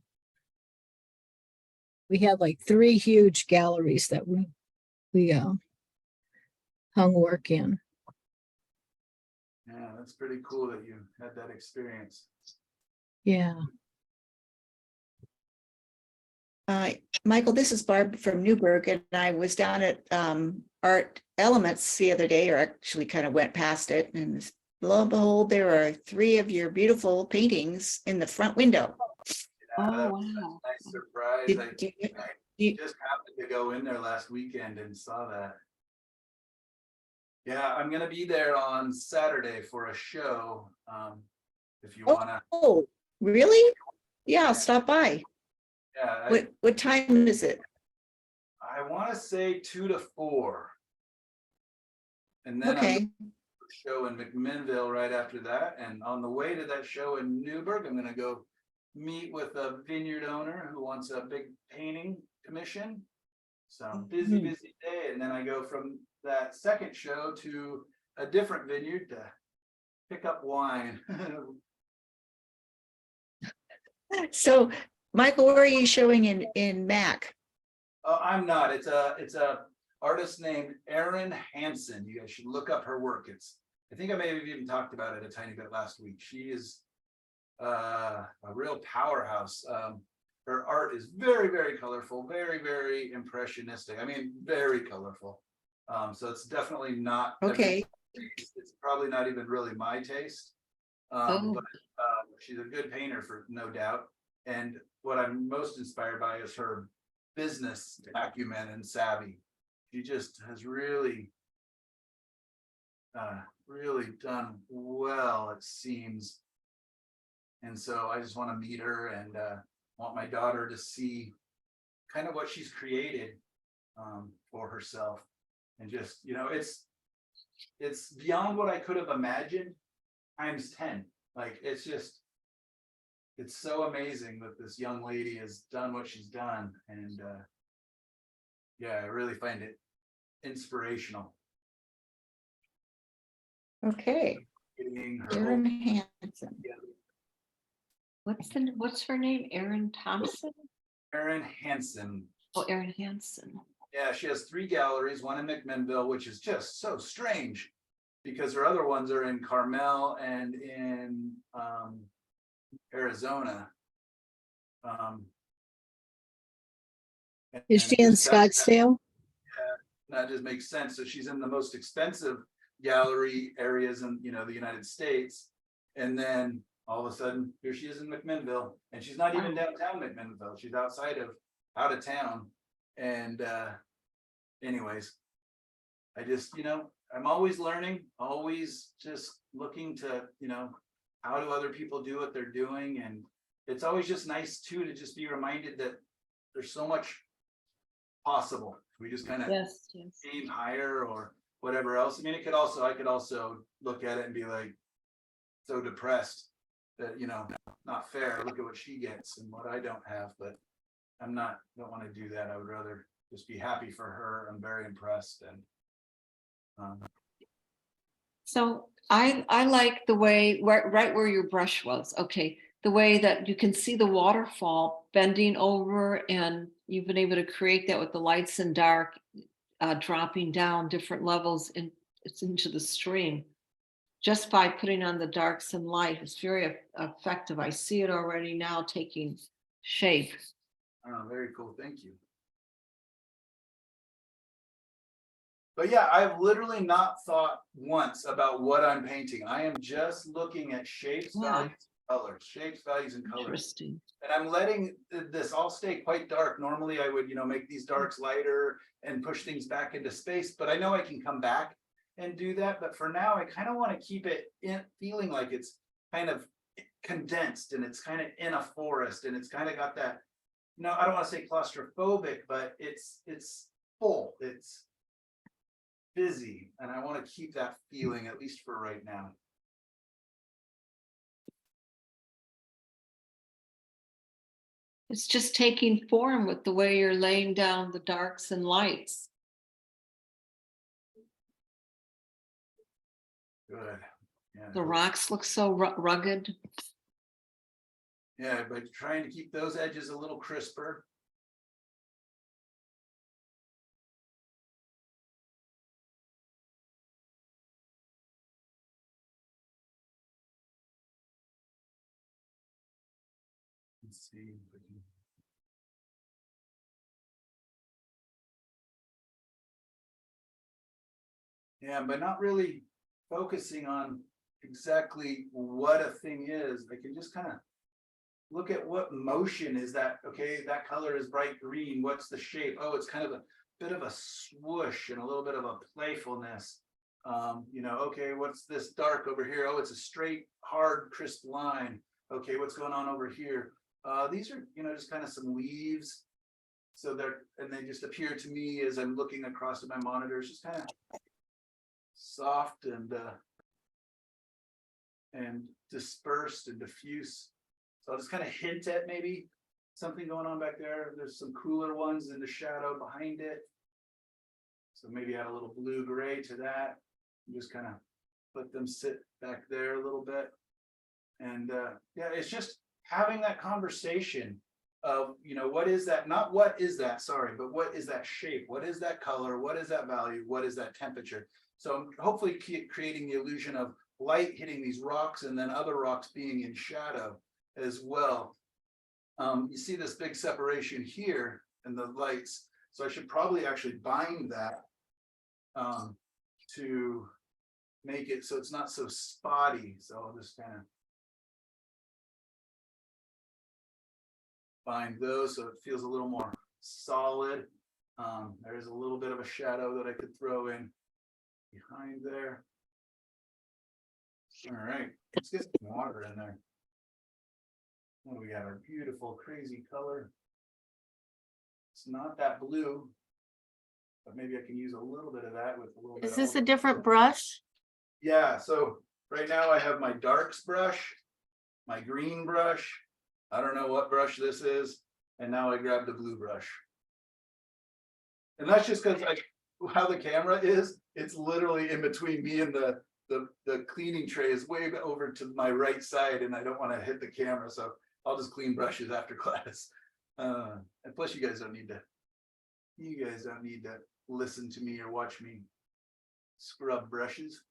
we had like 3 huge galleries that we hung work in. Yeah, that's pretty cool that you had that experience. Yeah. Michael, this is Barb from Newburgh, and I was down at Art Elements the other day, or actually kind of went past it, and lo and behold, there are 3 of your beautiful paintings in the front window. Yeah, Oh, that was wow. a nice surprise. You- Just happened to go in there last weekend and saw that. Yeah, I'm gonna be there on Saturday for a show. If you wanna, Oh, really? Yeah, I'll stop by. yeah, What time is it? I wanna say 2 to 4. And then I'm Okay, going to a show in McMinnville right after that. And on the way to that show in Newburgh, I'm gonna go meet with a vineyard owner who wants a big painting commission. So busy day. And then I go from that second show to a different vineyard to pick up wine. so Michael, where are you showing in MAC? I'm not. It's a artist named Erin Hansen. You guys should look up her work. I think I may have even talked about it a tiny bit last week. She is a real powerhouse. Her art is very, very colorful, very, very impressionistic. I mean, very colorful. So it's definitely not. Okay. It's probably not even really my taste. But she's a good painter for no doubt. And what I'm most inspired by is her business acumen and savvy. She just has really done well, it seems. And so I just want to meet her and want my daughter to see kind of what she's created for herself. And just, you know, it's beyond what I could have imagined times 10. Like, it's so amazing that this young lady has done what she's done. And yeah, I really find it inspirational. Okay. Getting her Erin whole- Hansen. What's her name? Erin Thompson? Erin Hansen. Oh, Erin Hansen. Yeah, she has 3 galleries, one in McMinnville, which is just so strange because her other ones are in Carmel and in Arizona. Is she in Scottsdale? That just makes sense. So she's in the most expensive gallery areas in, you know, the United States. And then all of a sudden, here she is in McMinnville, and she's not even downtown McMinnville. She's out of town. And anyways, I just, you know, I'm always learning, always just looking to, you know, how do other people do what they're doing? And it's always just nice too, to just be reminded that there's so much possible. We just kind of Yes. aim higher or whatever else. I mean, I could also look at it and be like, so depressed that, you know, not fair. Look at what she gets and what I don't have, but don't want to do that. I would rather just be happy for her. I'm very impressed. And So I like the way right where your brush was. Okay. The way that you can see the waterfall bending over, and you've been able to create that with the lights and dark dropping down different levels into the stream just by putting on the darks and light. It's very effective. I see it already now taking shape. very cool. Thank you. But yeah, I've literally not thought once about what I'm painting. I am just looking at shapes, values, colors, shapes, values, and colors. Interesting. And I'm letting this all stay quite dark. Normally I would, you know, make these darks lighter and push things back into space, but I know I can come back and do that. But for now, I kind of want to keep it in feeling like it's kind of condensed and it's kind of in a forest and it's kind of got that, no, I don't want to say claustrophobic, but it's full, it's busy. And I want to keep that feeling, at least for right now. It's just taking form with the way you're laying down the darks and lights. Good. Yeah. The rocks look so rugged. Yeah, but trying to keep those edges a little crisper. Let's see if we can. Yeah, but not really focusing on exactly what a thing is. I can just kind of look at what motion is that. Okay, that color is bright green. What's the shape? Oh, it's kind of a bit of a swoosh and a little bit of a playfulness. You know, okay, what's this dark over here? Oh, it's a straight, hard, crisp line. Okay, what's going on over here? These are, you know, just kind of some leaves. So they just appear to me as I'm looking across at my monitors, just kind of soft and dispersed and diffuse. So I'll just kind of hint at maybe something going on back there. There's some cooler ones in the shadow behind it. So maybe add a little blue gray to that. And just kind of let them sit back there a little bit. And yeah, it's just having that conversation of, you know, what is that, not what is that, sorry, but what is that shape? What is that color? What is that value? What is that temperature? So I'm hopefully creating the illusion of light hitting these rocks and then other rocks being in shadow as well. You see this big separation here in the lights. So I should probably actually bind that to make it so it's not so spotty. So I'll just kind of bind those so it feels a little more solid. There's a little bit of a shadow that I could throw in behind there. All right, let's get some water in there. Oh, we got our beautiful, crazy color. It's not that blue, but maybe I can use a little bit of that with a little bit Is of this a different brush? Yeah, so right now I have my darks brush, my green brush. I don't know what brush this is. And now I grabbed the blue brush. And that's just because how the camera is, it's literally in between me and the cleaning tray is way over to my right side and I don't want to hit the camera. So I'll just clean brushes after class. And plus you guys don't need to listen to me or watch me scrub brushes.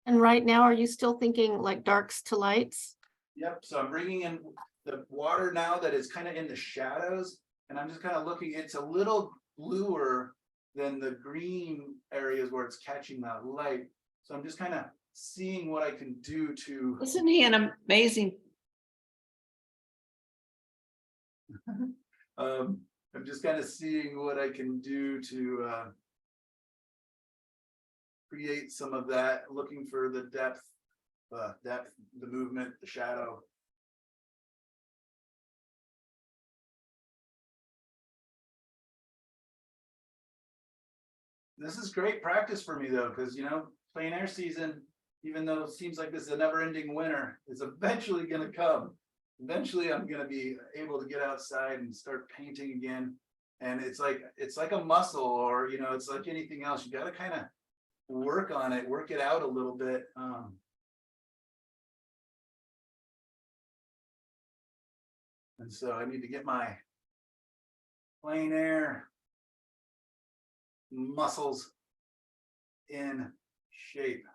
And right now, are you still thinking like darks to lights? Yep, so I'm bringing in the water now that is kind of in the shadows, and I'm just kind of looking, it's a little bluer than the green areas where it's catching that light. So I'm just kind of seeing what I can do to. Isn't he an amazing? I'm just kind of seeing what I can do to create some of that, looking for the depth, the movement, the shadow. This is great practice for me though, because you know, plein air season, even though it seems like this is a never-ending winter, is eventually going to come. Eventually, I'm going to be able to get outside and start painting again. And it's like a muscle, or you know, it's like anything else. You got to kind of work on it, work it out a little bit. And so I need to get my plein air muscles in shape.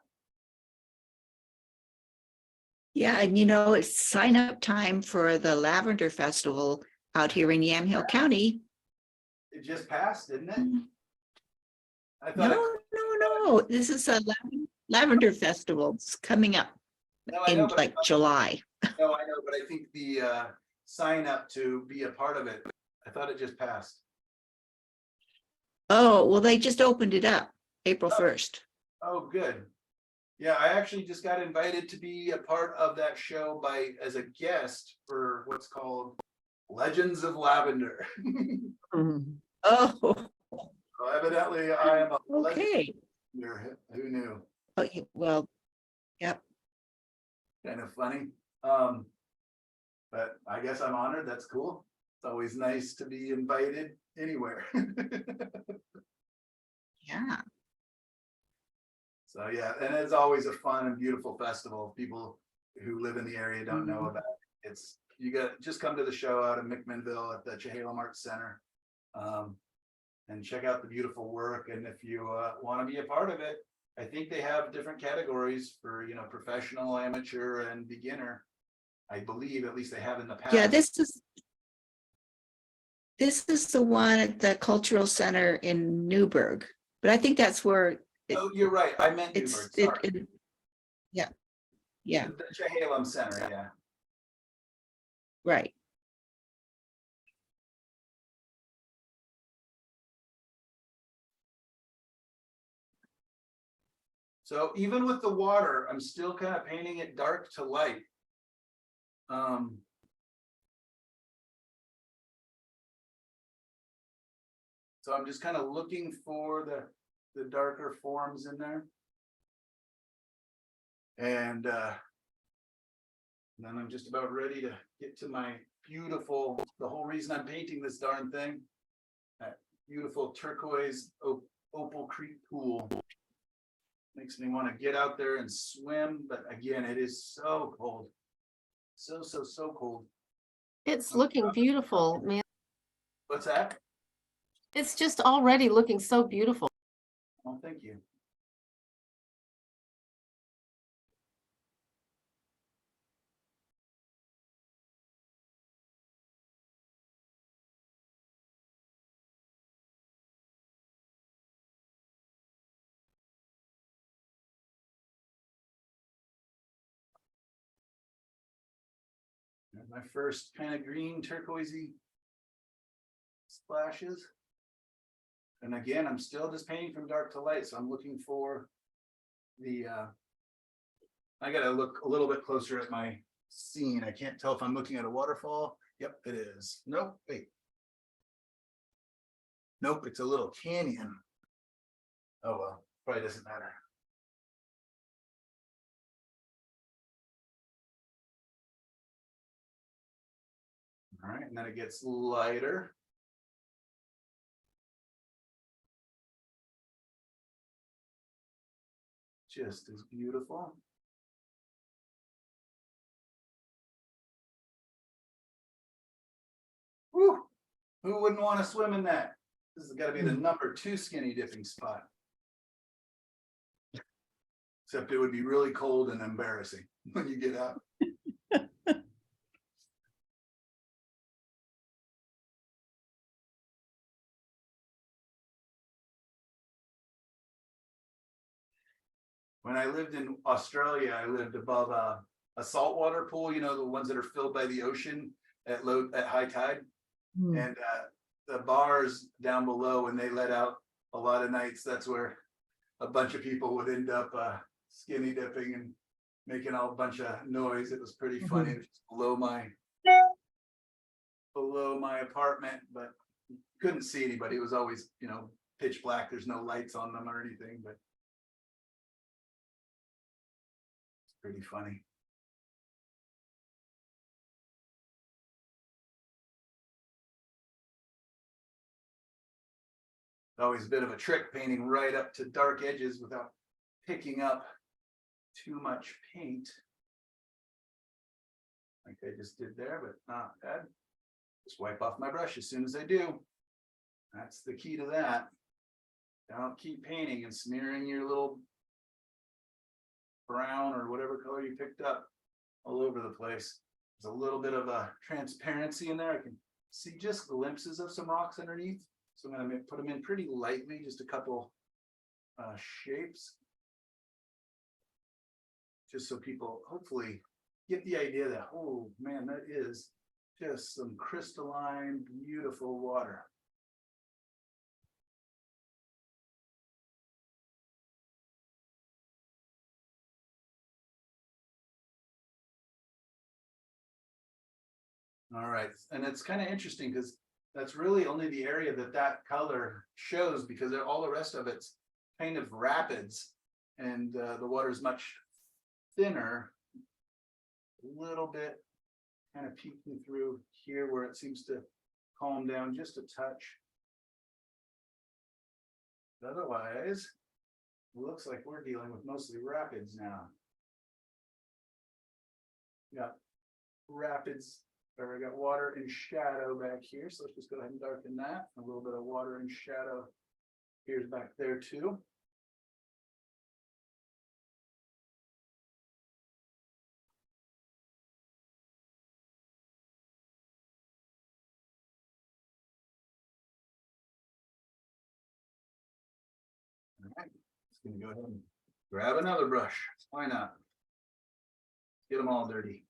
Yeah, and you know, it's sign up time for the Lavender Festival out here in Yamhill County. It just passed, didn't it? I No, thought no. This is a Lavender Festival. It's coming up no, I in know, but like July. no, I know, but I think the sign up to be a part of it, I thought it just passed. Oh, well, they just opened it up April 1st. Oh, good. Yeah, I actually just got invited to be a part of that show as a guest for what's called Legends of Lavender. Mhm. Oh, So evidently, I am a okay. legend. Who knew? Oh, well, yep. Kind of funny. But I guess I'm honored. That's cool. It's always nice to be invited anywhere. Yeah. So yeah, and it's always a fun and beautiful festival. People who live in the area don't know about it. It's just come to the show out in McMinnville at the Chehalem Arts Center, and check out the beautiful work. And if you want to be a part of it, I think they have different categories for professional, amateur, and beginner. I believe at least they have in the past. Yeah, this is the one at the Cultural Center in Newburgh, but I think that's where Oh, you're right. I meant it's. Newburgh. Sorry. Yeah. The Chehalem Center. Yeah. Right. So even with the water, I'm still kind of painting it dark to light. So I'm just kind of looking for the darker forms in there. And then I'm just about ready to get to my beautiful, the whole reason I'm painting this darn thing, that beautiful turquoise Opal Creek pool. Makes me want to get out there and swim, but again, it is so cold. So cold. It's looking beautiful, man. What's that? It's just already looking so beautiful. Oh, thank you. And my first kind of green turquoisey splashes. And again, I'm still just painting from dark to light, so I'm looking for the I gotta look a little bit closer at my scene. I can't tell if I'm looking at a waterfall. Yep, it is. Nope, wait. Nope, it's a little canyon. Oh well, probably doesn't matter. All right, and then it gets lighter. Just as beautiful. Whew. Who wouldn't want to swim in that? This has got to be the #2 skinny dipping spot. Except it would be really cold and embarrassing when you get out. When I lived in Australia, I lived above a saltwater pool, you know, the ones that are filled by the ocean at high tide. And the bars down below, when they let out a lot of nights, that's where a bunch of people would end up skinny dipping and making a bunch of noise. It was pretty funny. It was just below my apartment, but couldn't see anybody. It was always, you know, pitch black. There's no lights on them or anything, but it's pretty funny. Always a bit of a trick painting right up to dark edges without picking up too much paint. Like I just did there, but not bad. Just wipe off my brush as soon as I do. That's the key to that. Don't keep painting and smearing your little brown or whatever color you picked up all over the place. There's a little bit of a transparency in there. I can see just glimpses of some rocks underneath. So I'm going to put them in pretty lightly, just a couple shapes. Just so people hopefully get the idea that, oh man, that is just some crystalline, beautiful water. All right, and it's kind of interesting because that's really only the area that color shows, because all the rest of it's kind of rapids, and the water is much thinner, a little bit kind of peeking through here where it seems to calm down just a touch. But otherwise, it looks like we're dealing with mostly rapids now. Yeah, rapids. I got water and shadow back here, so let's just go ahead and darken that. A little bit of water and shadow here's back there too. All right, just gonna go ahead and grab another brush. Why not? Get them all dirty.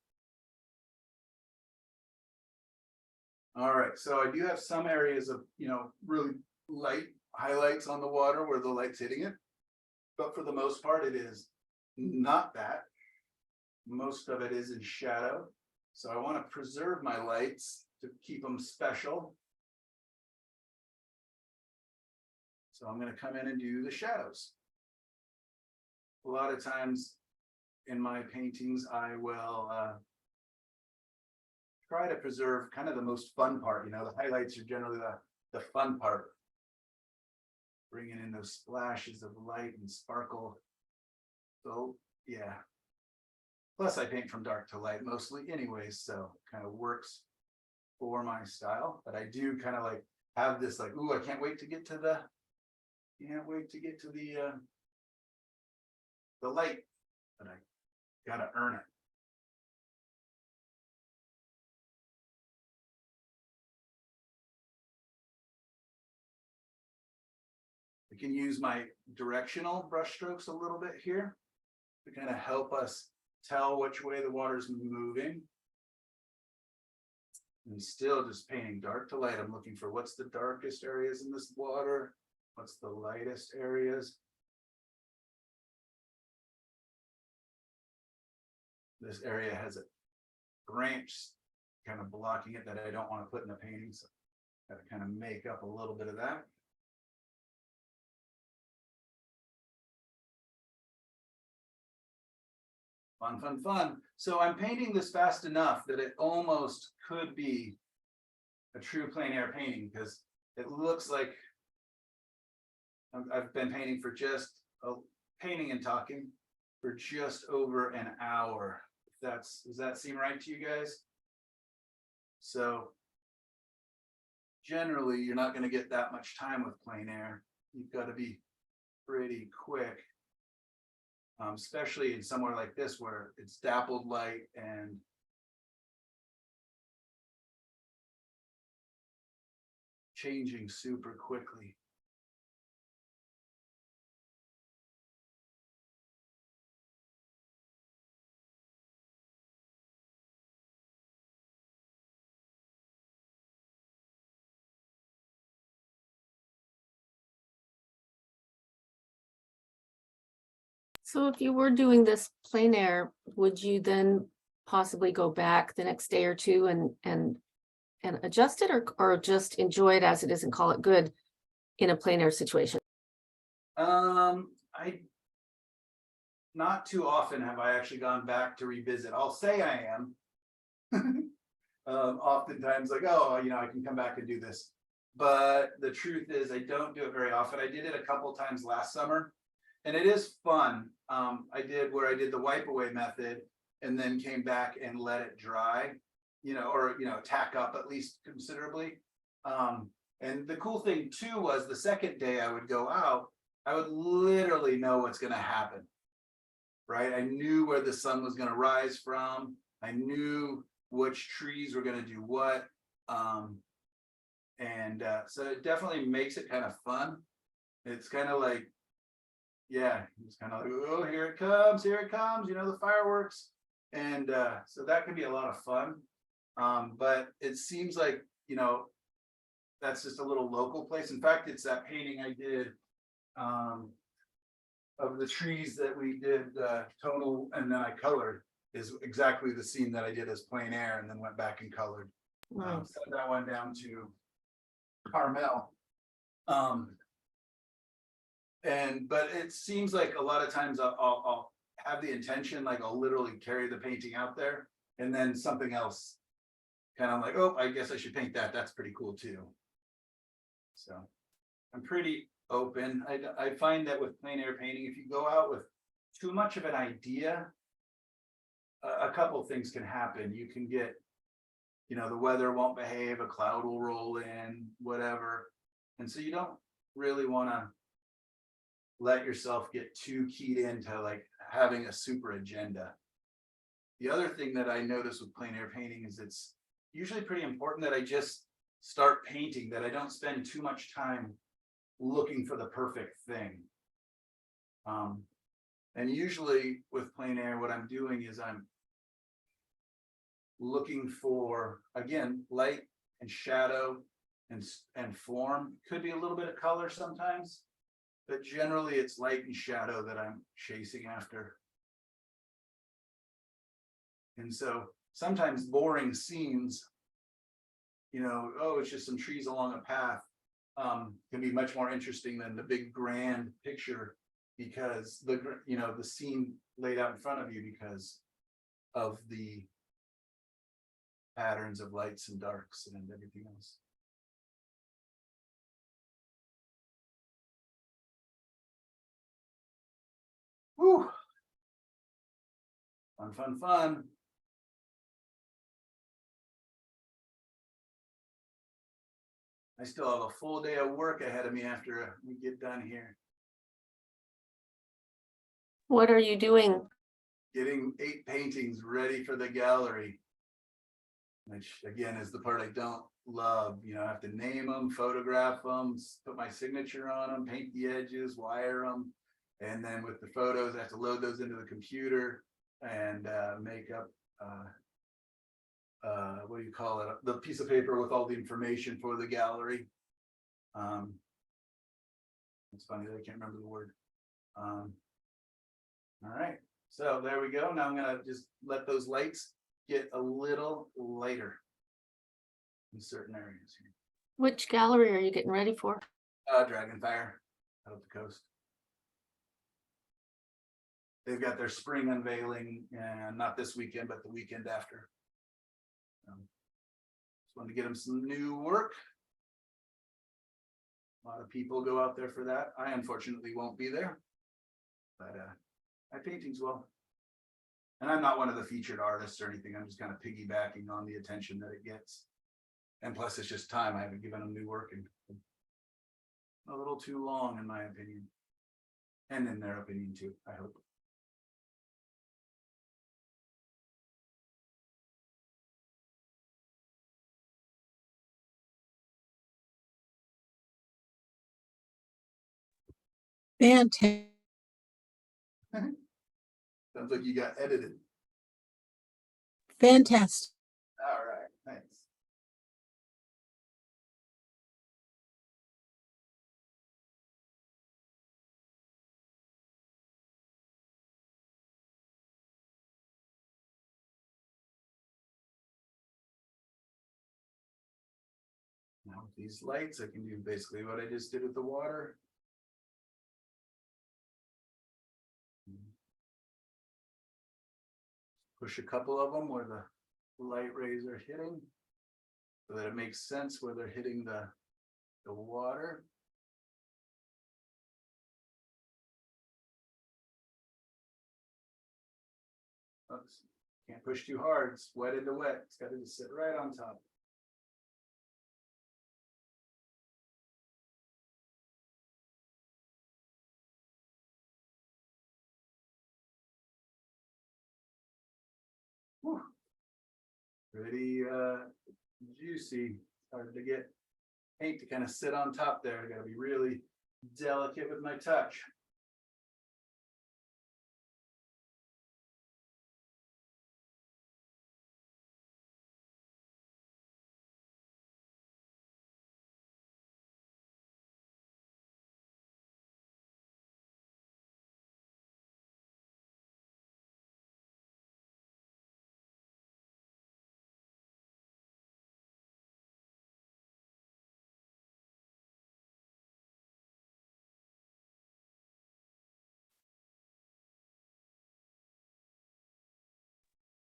All right, so I do have some areas of, you know, really light highlights on the water where the light's hitting it. But for the most part, it is not that. Most of it is in shadow. So I want to preserve my lights to keep them special. So I'm going to come in and do the shadows. A lot of times in my paintings, I will try to preserve kind of the most fun part. You know, the highlights are generally the fun part. Bringing in those splashes of light and sparkle So yeah. Plus I paint from dark to light mostly anyways, so kind of works for my style. But I do kind of like have this like, ooh, I can't wait to get to the light, but I gotta earn it. I can use my directional brush strokes a little bit here to kind of help us tell which way the water's moving. And still just painting dark to light. I'm looking for what's the darkest areas in this water, what's the lightest areas. This area has a branch kind of blocking it that I don't want to put in the painting, so got to kind of make up a little bit of that. Fun, fun, fun. So I'm painting this fast enough that it almost could be a true plein air painting, because it looks like I've been painting for just painting and talking for just over an hour. Does that seem right to you guys? So generally you're not going to get that much time with plein air. You've got to be pretty quick. Especially in somewhere like this where it's dappled light and changing super quickly. So if you were doing this plein air, would you then possibly go back the next day or two and adjust it, or just enjoy it as it is and call it good in a plein air situation? I not too often have I actually gone back to revisit. I'll say I am. Oftentimes like, oh, I can come back and do this. But the truth is I don't do it very often. I did it a couple times last summer. And it is fun. I did the wipe away method and then came back and let it dry, or tack up at least considerably. And the cool thing too was the second day I would go out, I would literally know what's going to happen, right? I knew where the sun was going to rise from. I knew which trees were going to do what. So it definitely makes it kind of fun. It's kind of like, yeah, it's kind of like, oh, here it comes, the fireworks. And so that can be a lot of fun. But it seems like, that's just a little local place. In fact, it's that painting I did of the trees that we did tonal and then I colored is exactly the scene that I did as plein air and then went back and colored. Set that one down to Carmel. But it seems like a lot of times I'll have the intention, like I'll literally carry the painting out there and then something else kind of like, oh, I guess I should paint that. That's pretty cool too. So I'm pretty open. I find that with plein air painting, if you go out with too much of an idea, a couple of things can happen. You can get, the weather won't behave, a cloud will roll in, whatever. And so you don't really want to let yourself get too keyed into like having a super agenda. The other thing that I notice with plein air painting is it's usually pretty important that I just start painting, that I don't spend too much time looking for the perfect thing. And usually with plein air, what I'm doing is I'm looking for, again, light and shadow and form. Could be a little bit of color sometimes, but generally it's light and shadow that I'm chasing after. And so sometimes boring scenes, oh, it's just some trees along a path, can be much more interesting than the big grand picture, because the scene laid out in front of you because of the patterns of lights and darks and everything else. Whew. Fun, fun, fun. I still have a full day of work ahead of me after we get done here. What are you doing? Getting 8 paintings ready for the gallery. Which again is the part I don't love. You know, I have to name them, photograph them, put my signature on them, paint the edges, wire them. And then with the photos, I have to load those into the computer and make up, what do you call it? The piece of paper with all the information for the gallery. It's funny that I can't remember the word. All right, so there we go. Now I'm gonna just let those lights get a little lighter in certain areas here. Which gallery are you getting ready for? Dragonfire out of the coast. They've got their spring unveiling, and not this weekend, but the weekend after. Just wanted to get them some new work. A lot of people go out there for that. I unfortunately won't be there, but my paintings will. And I'm not one of the featured artists or anything. I'm just kind of piggybacking on the attention that it gets. And plus, it's just time. I haven't given them new work in a little too long, in my opinion. And in their opinion, too, I hope. Fantastic. Sounds like you got edited. Fantastic. All right, thanks. Now with these lights, I can do basically what I just did with the water. Push a couple of them where the light rays are hitting so that it makes sense where they're hitting the water. Oops, can't push too hard. It's wet into wet. It's got to just sit right on top. Whew. Pretty juicy. Hard to get paint to kind of sit on top there. I got to be really delicate with my touch.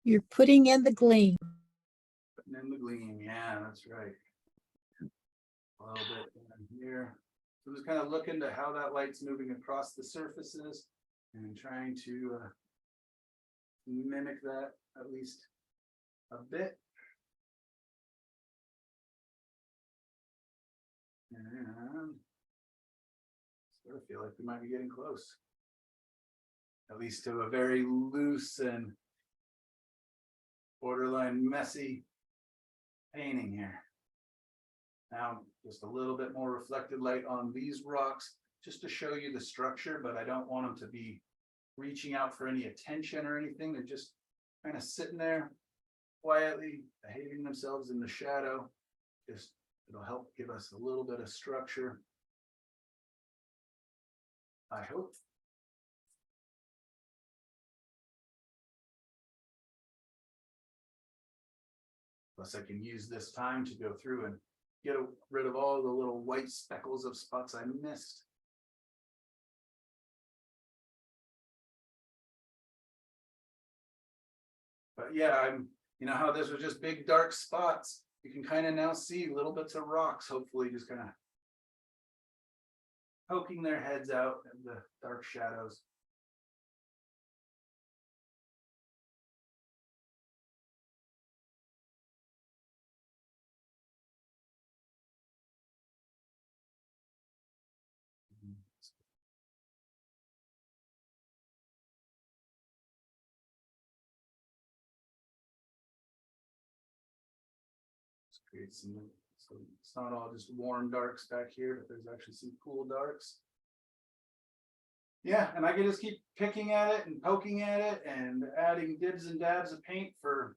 You're putting in the gleam. Putting in the gleam, yeah, that's right. A little bit in here. So just kind of looking to how that light's moving across the surfaces and trying to mimic that at least a bit. And sort of feel like we might be getting close. At least to a very loose and borderline messy painting here. Now, just a little bit more reflected light on these rocks, just to show you the structure, but I don't want them to be reaching out for any attention or anything. They're just kind of sitting there quietly, behaving themselves in the shadow. Just, it'll help give us a little bit of structure, I hope. Plus I can use this time to go through and get rid of all the little white speckles of spots I missed. But yeah, you know how this was just big dark spots. You can kind of now see little bits of rocks, hopefully just kind of poking their heads out in the dark shadows. create some, so it's not all just warm darks back here, but there's actually some cool darks. Yeah, and I can just keep picking at it and poking at it and adding dibs and dabs of paint for,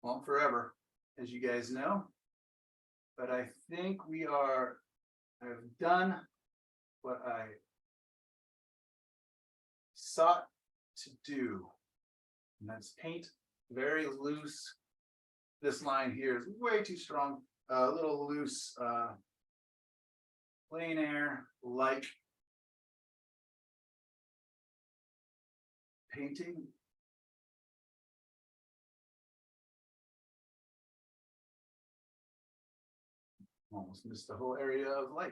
well, forever, as you guys know. But I think I've done what I sought to do, and that's paint very loose. This line here is way too strong, a little loose, Plein Air like painting. Almost missed the whole area of light.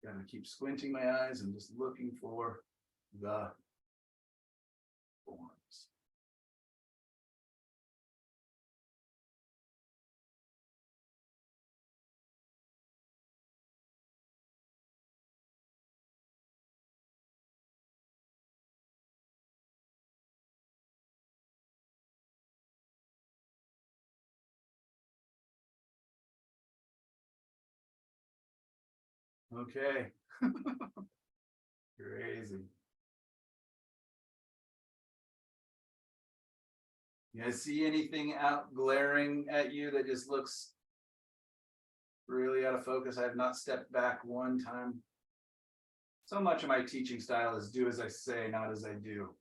Gotta keep squinting my eyes and just looking for the forms. Okay. Crazy. You guys see anything out glaring at you that just looks really out of focus? I have not stepped back one time. So much of my teaching style is do as I say, not as I do.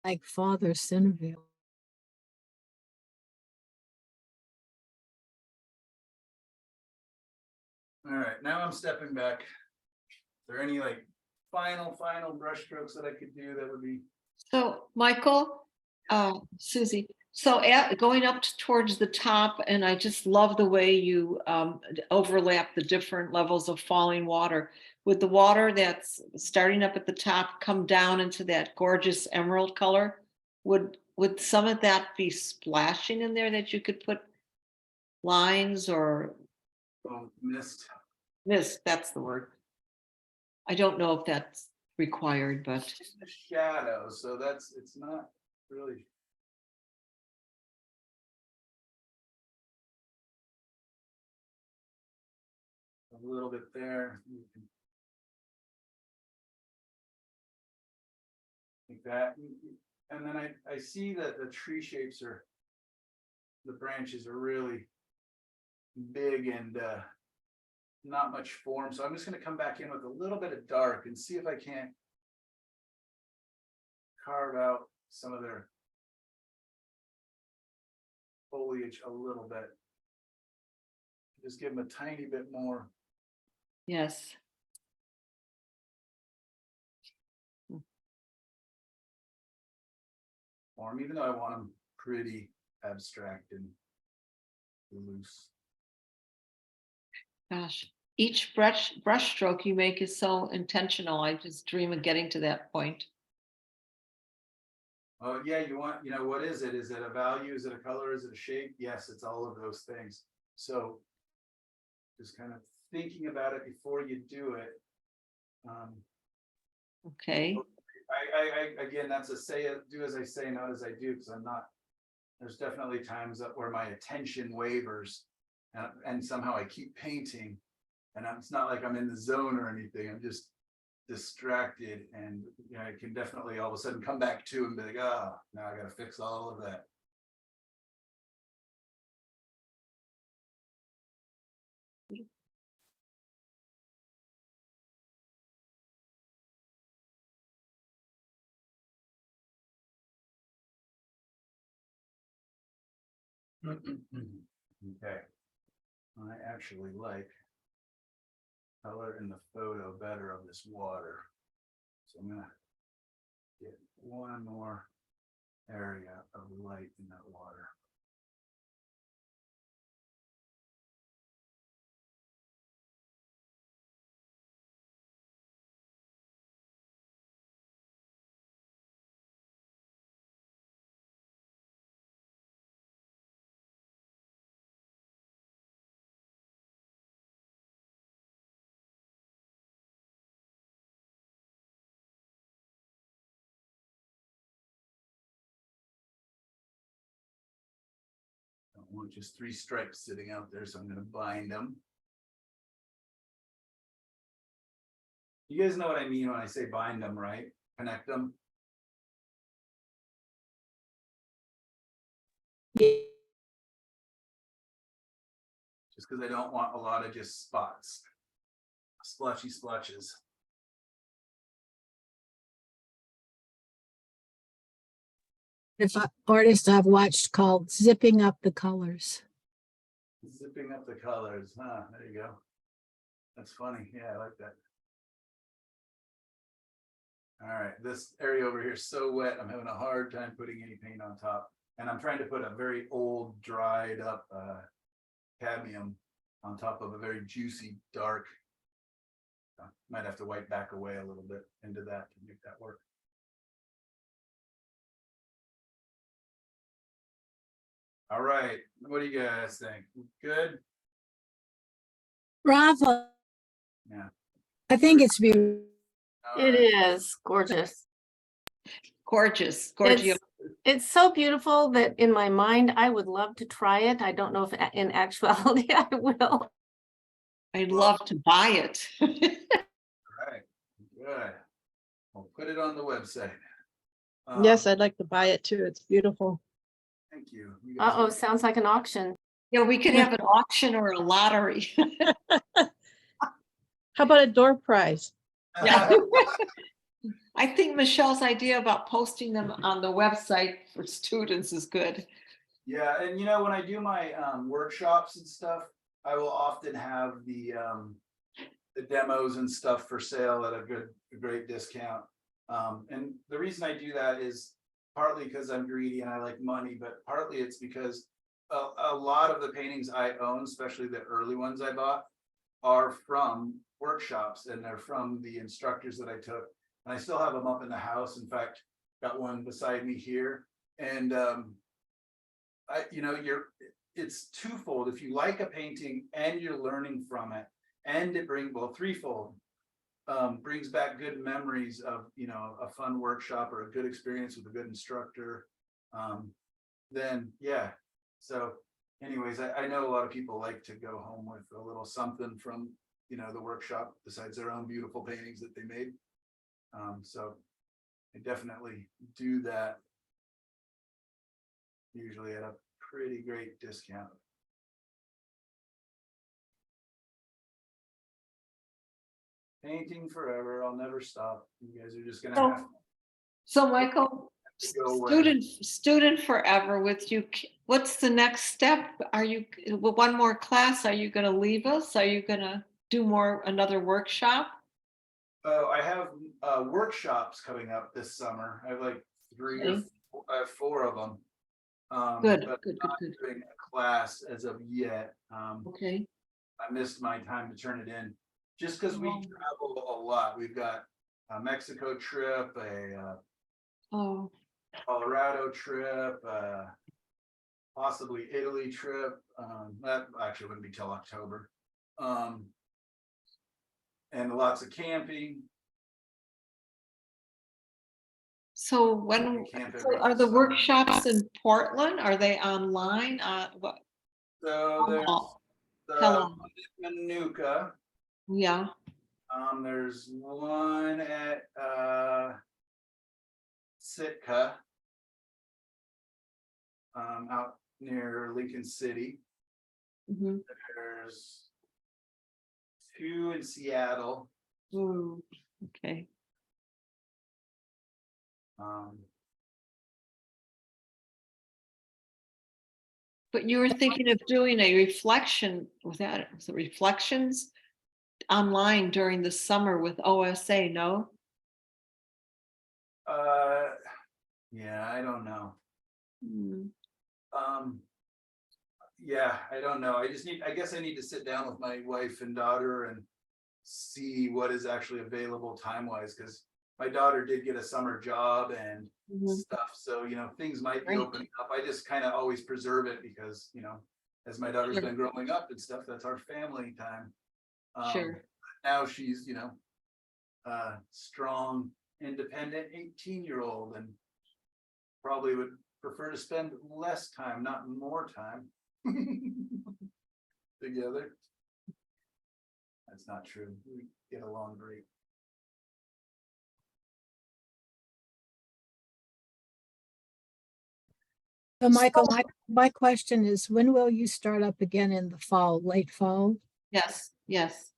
Like Father Centerville. All right, now I'm stepping back. Is there any like final brush strokes that I could do that would be? So Michael, Susie, so going up towards the top, and I just love the way you overlap the different levels of falling water. Would the water that's starting up at the top come down into that gorgeous emerald color? Would some of that be splashing in there that you could put lines or Mist. mist? That's the word. I don't know if that's required, but It's the shadow, so it's not really. A little bit there. You can like that. And then I see that the tree shapes the branches are really big and not much form. So I'm just going to come back in with a little bit of dark and see if I can't carve out some of their foliage a little bit. Just give them a tiny bit more. yes. Form, even though I want them pretty abstract and loose. Gosh, each brush stroke you make is so intentional. I just dream of getting to that point. Oh yeah, what is it? Is it a value? Is it a color? Is it a shape? Yes, it's all of those things. So just kind of thinking about it before you do it. Okay. I again, that's do as I say, not as I do, because there's definitely times where my attention wavers and somehow I keep painting and it's not like I'm in the zone or anything. I'm just distracted, and I can definitely all of a sudden come back to and be like, oh, now I got to fix all of that. Okay, I actually like color in the photo better of this water, so I'm gonna get one more area of light in that water. want just 3 stripes sitting out there, so I'm gonna bind them. You guys know what I mean when I say bind them, right? Connect them. Just because I don't want a lot of just spots, splotchy splotches. If an artist I've watched called Zipping Up the Colors. Zipping up the colors, huh? There you go. That's funny. Yeah, I like that. All right, this area over here is so wet, I'm having a hard time putting any paint on top. And I'm trying to put a very old, dried up cadmium on top of a very juicy, dark. Might have to wipe back away a little bit into that to make that work. All right, what do you guys think? Good? Bravo. Yeah. I think it's beautiful. All It right. is gorgeous. Gorgeous, gorgeous. It's so beautiful that in my mind, I would love to try it. I don't know if in actuality I will. I'd love to buy it. All right, good. We'll put it on the website. Yes, I'd like to buy it too. It's beautiful. Thank you. You guys Uh-oh, are- sounds like an auction. Yeah, we could have an auction or a lottery. How about a door prize? Yeah. I think Michelle's idea about posting them on the website for students is good. Yeah, and you know, when I do my workshops and stuff, I will often have the demos and stuff for sale at a great discount. And the reason I do that is partly because I'm greedy and I like money, but partly it's because a lot of the paintings I own, especially the early ones I bought, are from workshops and they're from the instructors that I took. And I still have them up in the house. In fact, got one beside me here. And it's twofold. If you like a painting and you're learning from it, and it threefold, brings back good memories of, a fun workshop or a good experience with a good instructor, then yeah. So anyways, I know a lot of people like to go home with a little something from, the workshop besides their own beautiful paintings that they made. So I definitely do that, usually at a pretty great discount. Painting forever, I'll never stop. You guys are just gonna have So Michael, to go away. student forever with you. What's the next step? Are you, one more class? Are you gonna leave us? Are you gonna do another workshop? Oh, I have workshops coming up this summer. I have like 3 or Okay. 4, I have 4 of them. Good, But good, not good. doing a class as of yet. Okay. I missed my time to turn it in just because we Oh. travel a lot. We've got a Mexico trip, a Oh, Colorado trip, possibly Italy trip. That actually wouldn't be till October. And lots of camping. so We when, camp so every are the summer. workshops in Portland? Are they online? What? So there's How the long? Manuka. Yeah. There's one at Sitka, out near Lincoln City. Mhm. There's 2 in Seattle. Ooh, okay. But you were thinking of doing a reflection with that, the reflections online during the summer with OSA, no? Yeah, I don't know. Mm, Yeah, I don't know. I guess I need to sit down with my wife and daughter and see what is actually available time-wise, because my daughter did get a summer job and mhm. stuff. So, things might be Great. opening up. I just kind of always preserve it because, as my daughter's Sure. been growing up and stuff, that's our family time. Sure. Now she's, strong, independent 18-year-old and probably would prefer to spend less time, not more time. together. That's not true. We get along great. So Michael, my question is, when will you start up again in the fall, late fall? Yes, yes.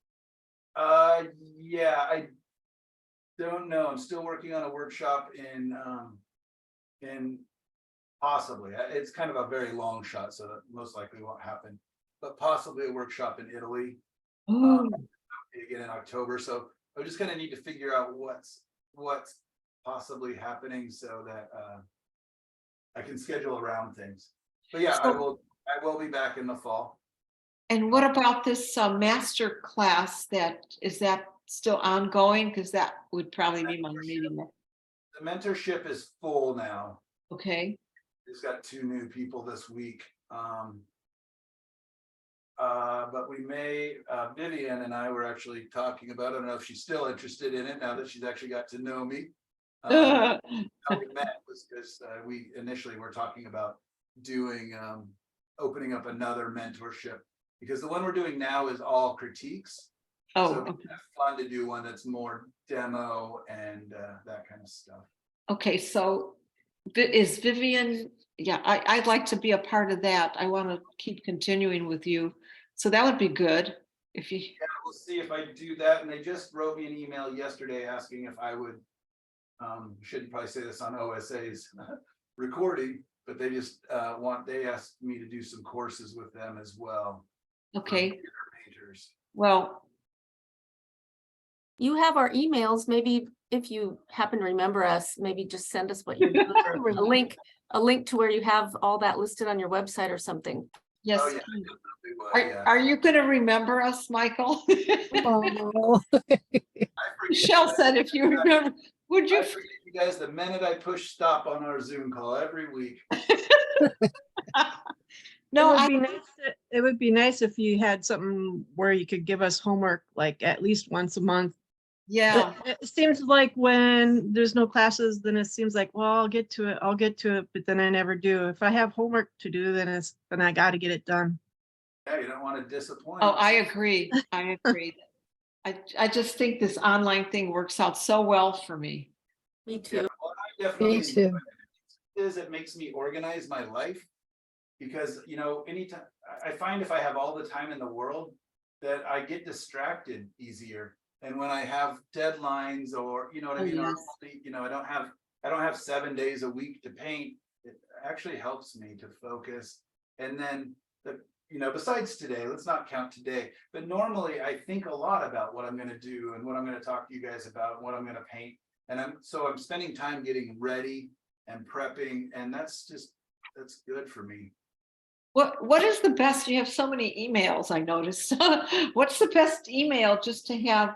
Yeah, I don't know. I'm still working on a workshop in possibly, it's kind of a very long shot, so that most likely won't happen, but possibly a workshop in Italy Oh, again in October. So I just kind of need to figure out what's possibly happening so that I can schedule around things. But yeah, I will be back in the fall. and what about this master class? Is that still ongoing? Because that would probably be my meeting. The mentorship is full now. Okay. It's got 2 new people this week. But we may, Vivian and I were actually talking about, I don't know if she's still interested in it now that she's actually got to know me. How we met was because we initially were talking about doing, opening up another mentorship, because the one we're doing now is all critiques. Oh, So it'd okay. be fun to do one that's more demo and that kind of stuff. Okay, so is Vivian, yeah, I'd like to be a part of that. I want to keep continuing with you. So that would be good if you. Yeah, we'll see if I do that. And they just wrote me an email yesterday asking if I would, shouldn't probably say this on OSA's recording, but they just they asked me to do some courses with them as well. Okay, Majors. well, You have our emails. Maybe if you happen to remember us, maybe just send us what you're doing, or a link to where you have all that listed on your website or something. yes. Oh, yeah, I definitely will, yeah. Are you going to remember us, Michael? Oh, I forget. Michelle said if you remember, would you? I forget you guys the minute I push stop on our Zoom call every week. No, It would be nice if you had something where you could give us homework, like at least once a month. yeah, It seems like when there's no classes, then it seems like, well, I'll get to it, but then I never do. If I have homework to do, then I got to get it done. Yeah, you don't want to disappoint. oh, I agree. I agree. I just think this online thing works out so well for me. Me Yeah, too. well, I definitely me too. it makes me organize my life, because anytime I find if I have all the time in the world that I get distracted easier, and when I have deadlines or what I Oh, mean, or, yes. I don't have 7 days a week to paint, it actually helps me to focus. And then besides today, let's not count today, but normally I think a lot about what I'm going to do and what I'm going to talk to you guys about, what I'm going to paint. And I'm spending time getting ready and prepping, and that's good for me. What is the best? You have so many emails, I noticed. What's the best email just to have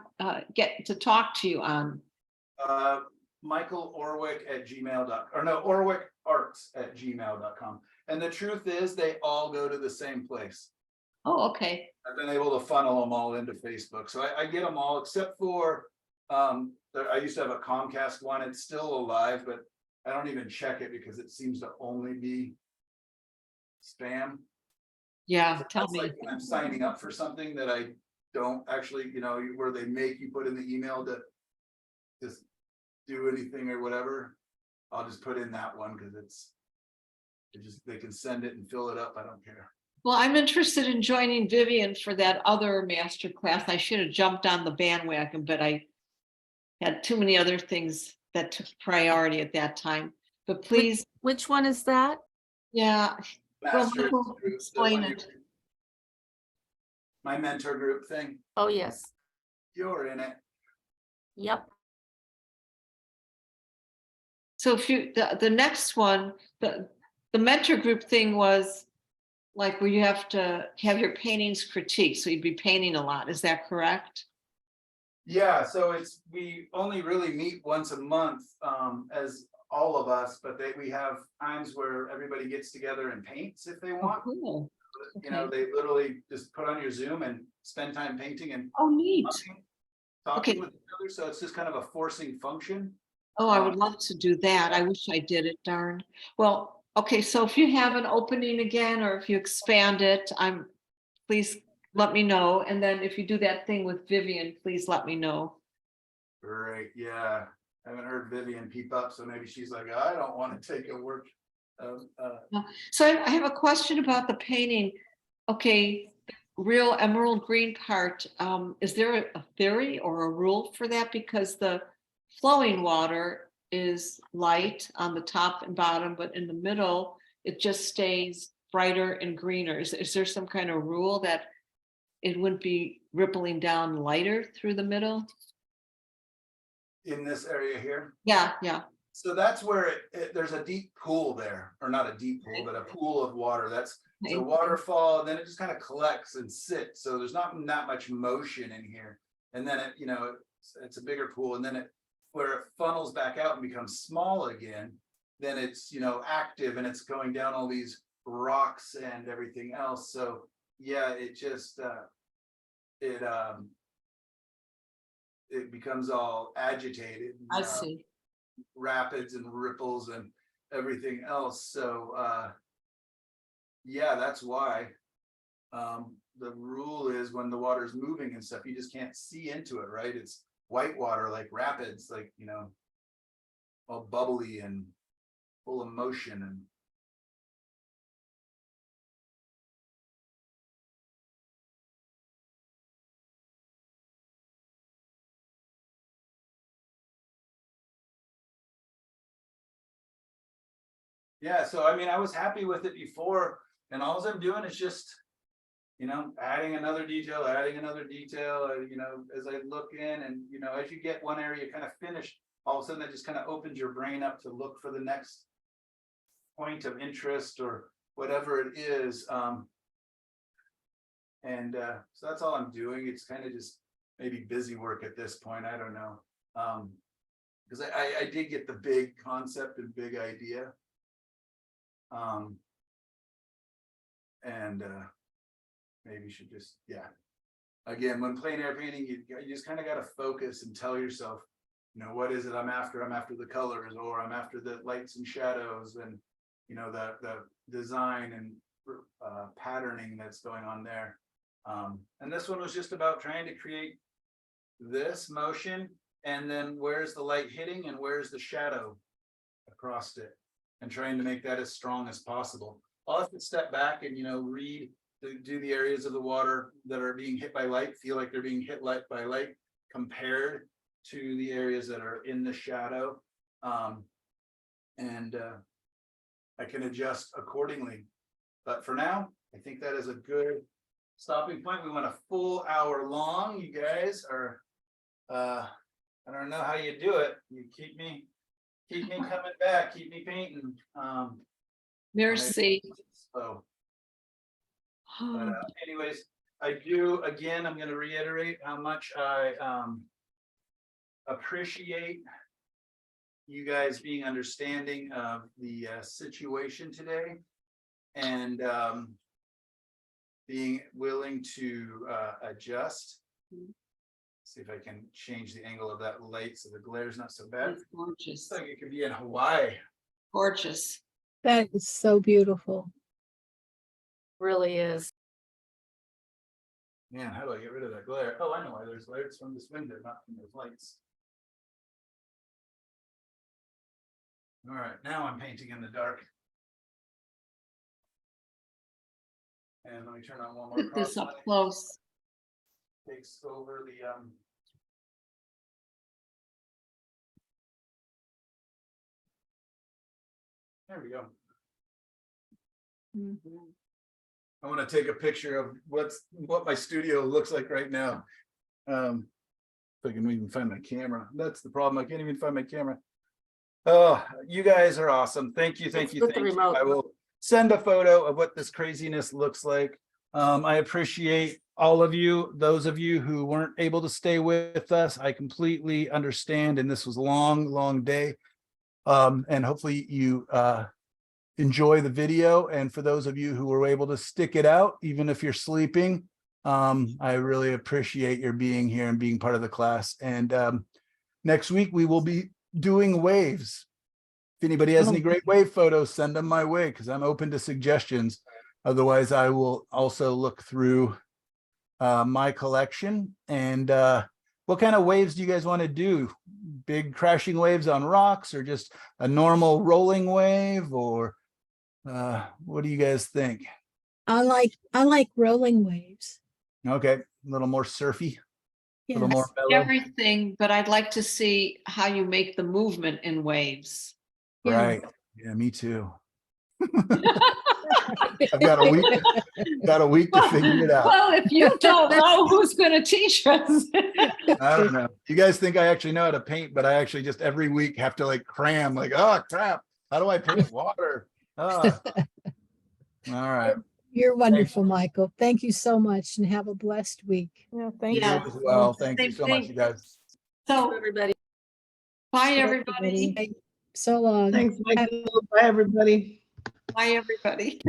get to talk to you on? Michael Orwick at gmail.com, or no, orwickarts@gmail.com. And the truth is they all go to the same place. Oh, okay. I've been able to funnel them all into Facebook. So I get them all except for I used to have a Comcast one. It's still alive, but I don't even check it because it seems to only be spam. Yeah, So tell that's me. like when I'm signing up for something that I don't actually, where they make you put in the email to just do anything or whatever. I'll just put in that one because they can send it and fill it up. I don't care. Well, I'm interested in joining Vivian for that other master class. I should have jumped on the bandwagon, but I had too many other things that took priority at that time. But please, Which one is that? yeah, Master we'll group, the explain one it. my mentor group thing. Oh, yes. You're in it. Yep. So if you the next one, the mentor group thing was like where you have to have your paintings critiqued, so you'd be painting a lot. Is that correct? Yeah, so we only really meet once a month as all of us, but we have times where everybody gets together and paints if they Oh, want. cool. Okay. They literally just put on your Zoom and spend time painting and Oh, neat. talking Okay. with each other. So it's just kind of a forcing function. Oh, I would love to do that. I wish I did it, darn. Well, Okay, so if you have an opening again, or if you expand it, please let me know. And then if you do that thing with Vivian, please let me know. Great, yeah. I haven't heard Vivian peep up, so maybe she's like, I don't want to take a work. So I have a question about the painting. Okay, real emerald green part, is there a theory or a rule for that? Because the flowing water is light on the top and bottom, but in the middle, it just stays brighter and greener. Is there some kind of rule that it wouldn't be rippling down lighter through the middle? In this area here. Yeah, yeah. So that's where there's a deep pool there, or not a deep pool, but a pool of water. That's it's a waterfall, and then it just kind of collects and sits. So there's not that much motion in here. And then it's a bigger pool, and then where it funnels back out and becomes small again, then it's active and it's going down all these rocks and everything else. So yeah, it just it becomes all agitated. I see. Rapids and ripples and everything else. So yeah, that's why the rule is when the water's moving and stuff, you just can't see into it, right? It's white water, like rapids, like all bubbly and full of motion. And yeah, so I mean, I was happy with it before, and all I'm doing is just, adding another detail, as I look in, and as you get one area kind of finished, all of a sudden that just kind of opens your brain up to look for the next point of interest or whatever it is. So that's all I'm doing. It's kind of just maybe busy work at this point. I don't know. Because I did get the big concept and big idea. Maybe you should just, again, when plein air painting, you just kind of got to focus and tell yourself, what is it I'm after? I'm after the colors, or I'm after the lights and shadows, and the design and patterning that's going on there. And this one was just about trying to create this motion, and then where's the light hitting and where's the shadow across it, and trying to make that as strong as possible. I'll have to step back and do the areas of the water that are being hit by light, feel like they're being hit by light compared to the areas that are in the shadow. I can adjust accordingly. But for now, I think that is a good stopping point. We went a full hour long. You guys are, I don't know how you do it. You keep me coming back, keep me painting. Merci. So, but anyways, I'm going to reiterate how much I appreciate you guys being understanding of the situation today, and being willing to adjust. See if I can change the angle of that light so the glare is not so bad. It's gorgeous. It's like it could be in Hawaii. Gorgeous. That is so beautiful. Really is. Man, how do I get rid of that glare? Oh, I know why there's glare. It's from this window, not from those lights. All right, now I'm painting in the dark. And let me turn on one more. Look at this up cross light. close. Takes over the there we go. I want to take a picture of what my studio looks like right now. If I can even find my camera. That's the problem. I can't even find my camera. Oh, you guys are awesome. Thank you. With the remote. I will send a photo of what this craziness looks like. I appreciate all of you. Those of you who weren't able to stay with us, I completely understand. And this was a long day. And hopefully you enjoy the video. And for those of you who were able to stick it out, even if you're sleeping, I really appreciate your being here and being part of the class. And next week we will be doing waves. If anybody has any Oh. great wave photos, send them my way because I'm open to suggestions. Otherwise, I will also look through my collection. And what kind of waves do you guys want to do? Big crashing waves on rocks, or just a normal rolling wave, or what do you guys think? I like rolling waves. Okay, a little more surfy, a little Yes. more mellow. Everything, but I'd like to see how you make the movement in waves. Yeah. Right. Yeah, me too. I've got a week to figure it out. Well, if you don't know, who's going to teach us? I don't know. You guys think I actually know how to paint, but I actually just every week have to like cram, like, oh crap, how do I paint water? Ah. All right. You're wonderful, Michael. Thank you so much and have a blessed week. Yeah, thank You Yeah. you. as well. Thank you Same so much, thing. you guys. So, Everybody. bye, Bye, everybody. So long. Thanks, Michael. Bye, everybody. Bye, everybody.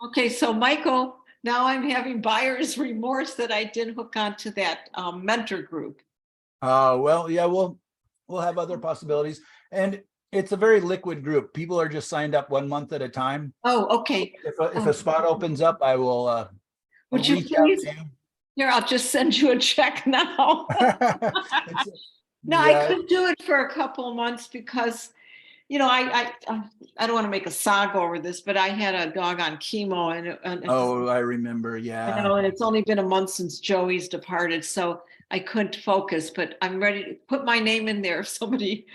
Okay, so Michael, now I'm having buyer's remorse that I didn't hook onto that mentor group. Well, yeah, we'll have other possibilities. And it's a very liquid group. People are just signed up 1 month at a time. Oh, okay. If a spot opens up, I will Would you reach out please? to you. Here, I'll just send you a check now. No, I Yeah. could do it for a couple of months because, you know, I don't want to make a saga over this, but I had a dog on chemo and Oh, I remember. I Yeah. know, and it's only been a month since Joey's departed, so I couldn't focus, but I'm ready to put my name in there if somebody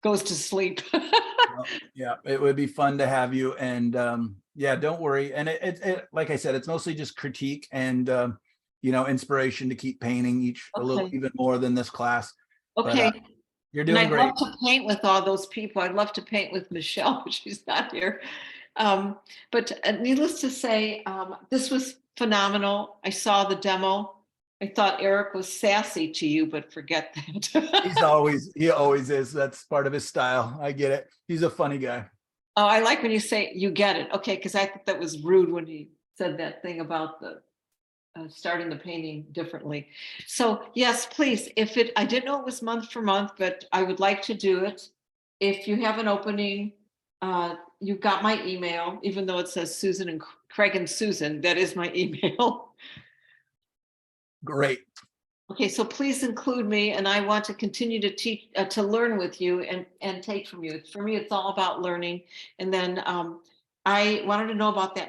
goes to sleep. Well, yeah, it would be fun to have you. And yeah, don't worry. And it like I said, it's mostly just critique and inspiration to keep painting a little Okay. even more than this class. But, Okay. you're And doing I'd great. love to paint with all those people. I'd love to paint with Michelle, but she's not here. But needless to say, this was phenomenal. I saw the demo. I thought Eric was sassy to you, but forget that. He always is. That's part of his style. I get it. He's a funny guy. Oh, I like when you say you get it. Okay, because I thought that was rude when he said that thing about the starting the painting differently. So yes, please, I didn't know it was month for month, but I would like to do it. If you have an opening, you've got my email, even though it says Susan and Craig and Susan, that is my email. Great. Okay, so please include me, and I want to continue to teach, to learn with you and take from you. For me, it's all about learning. And then I wanted to know about that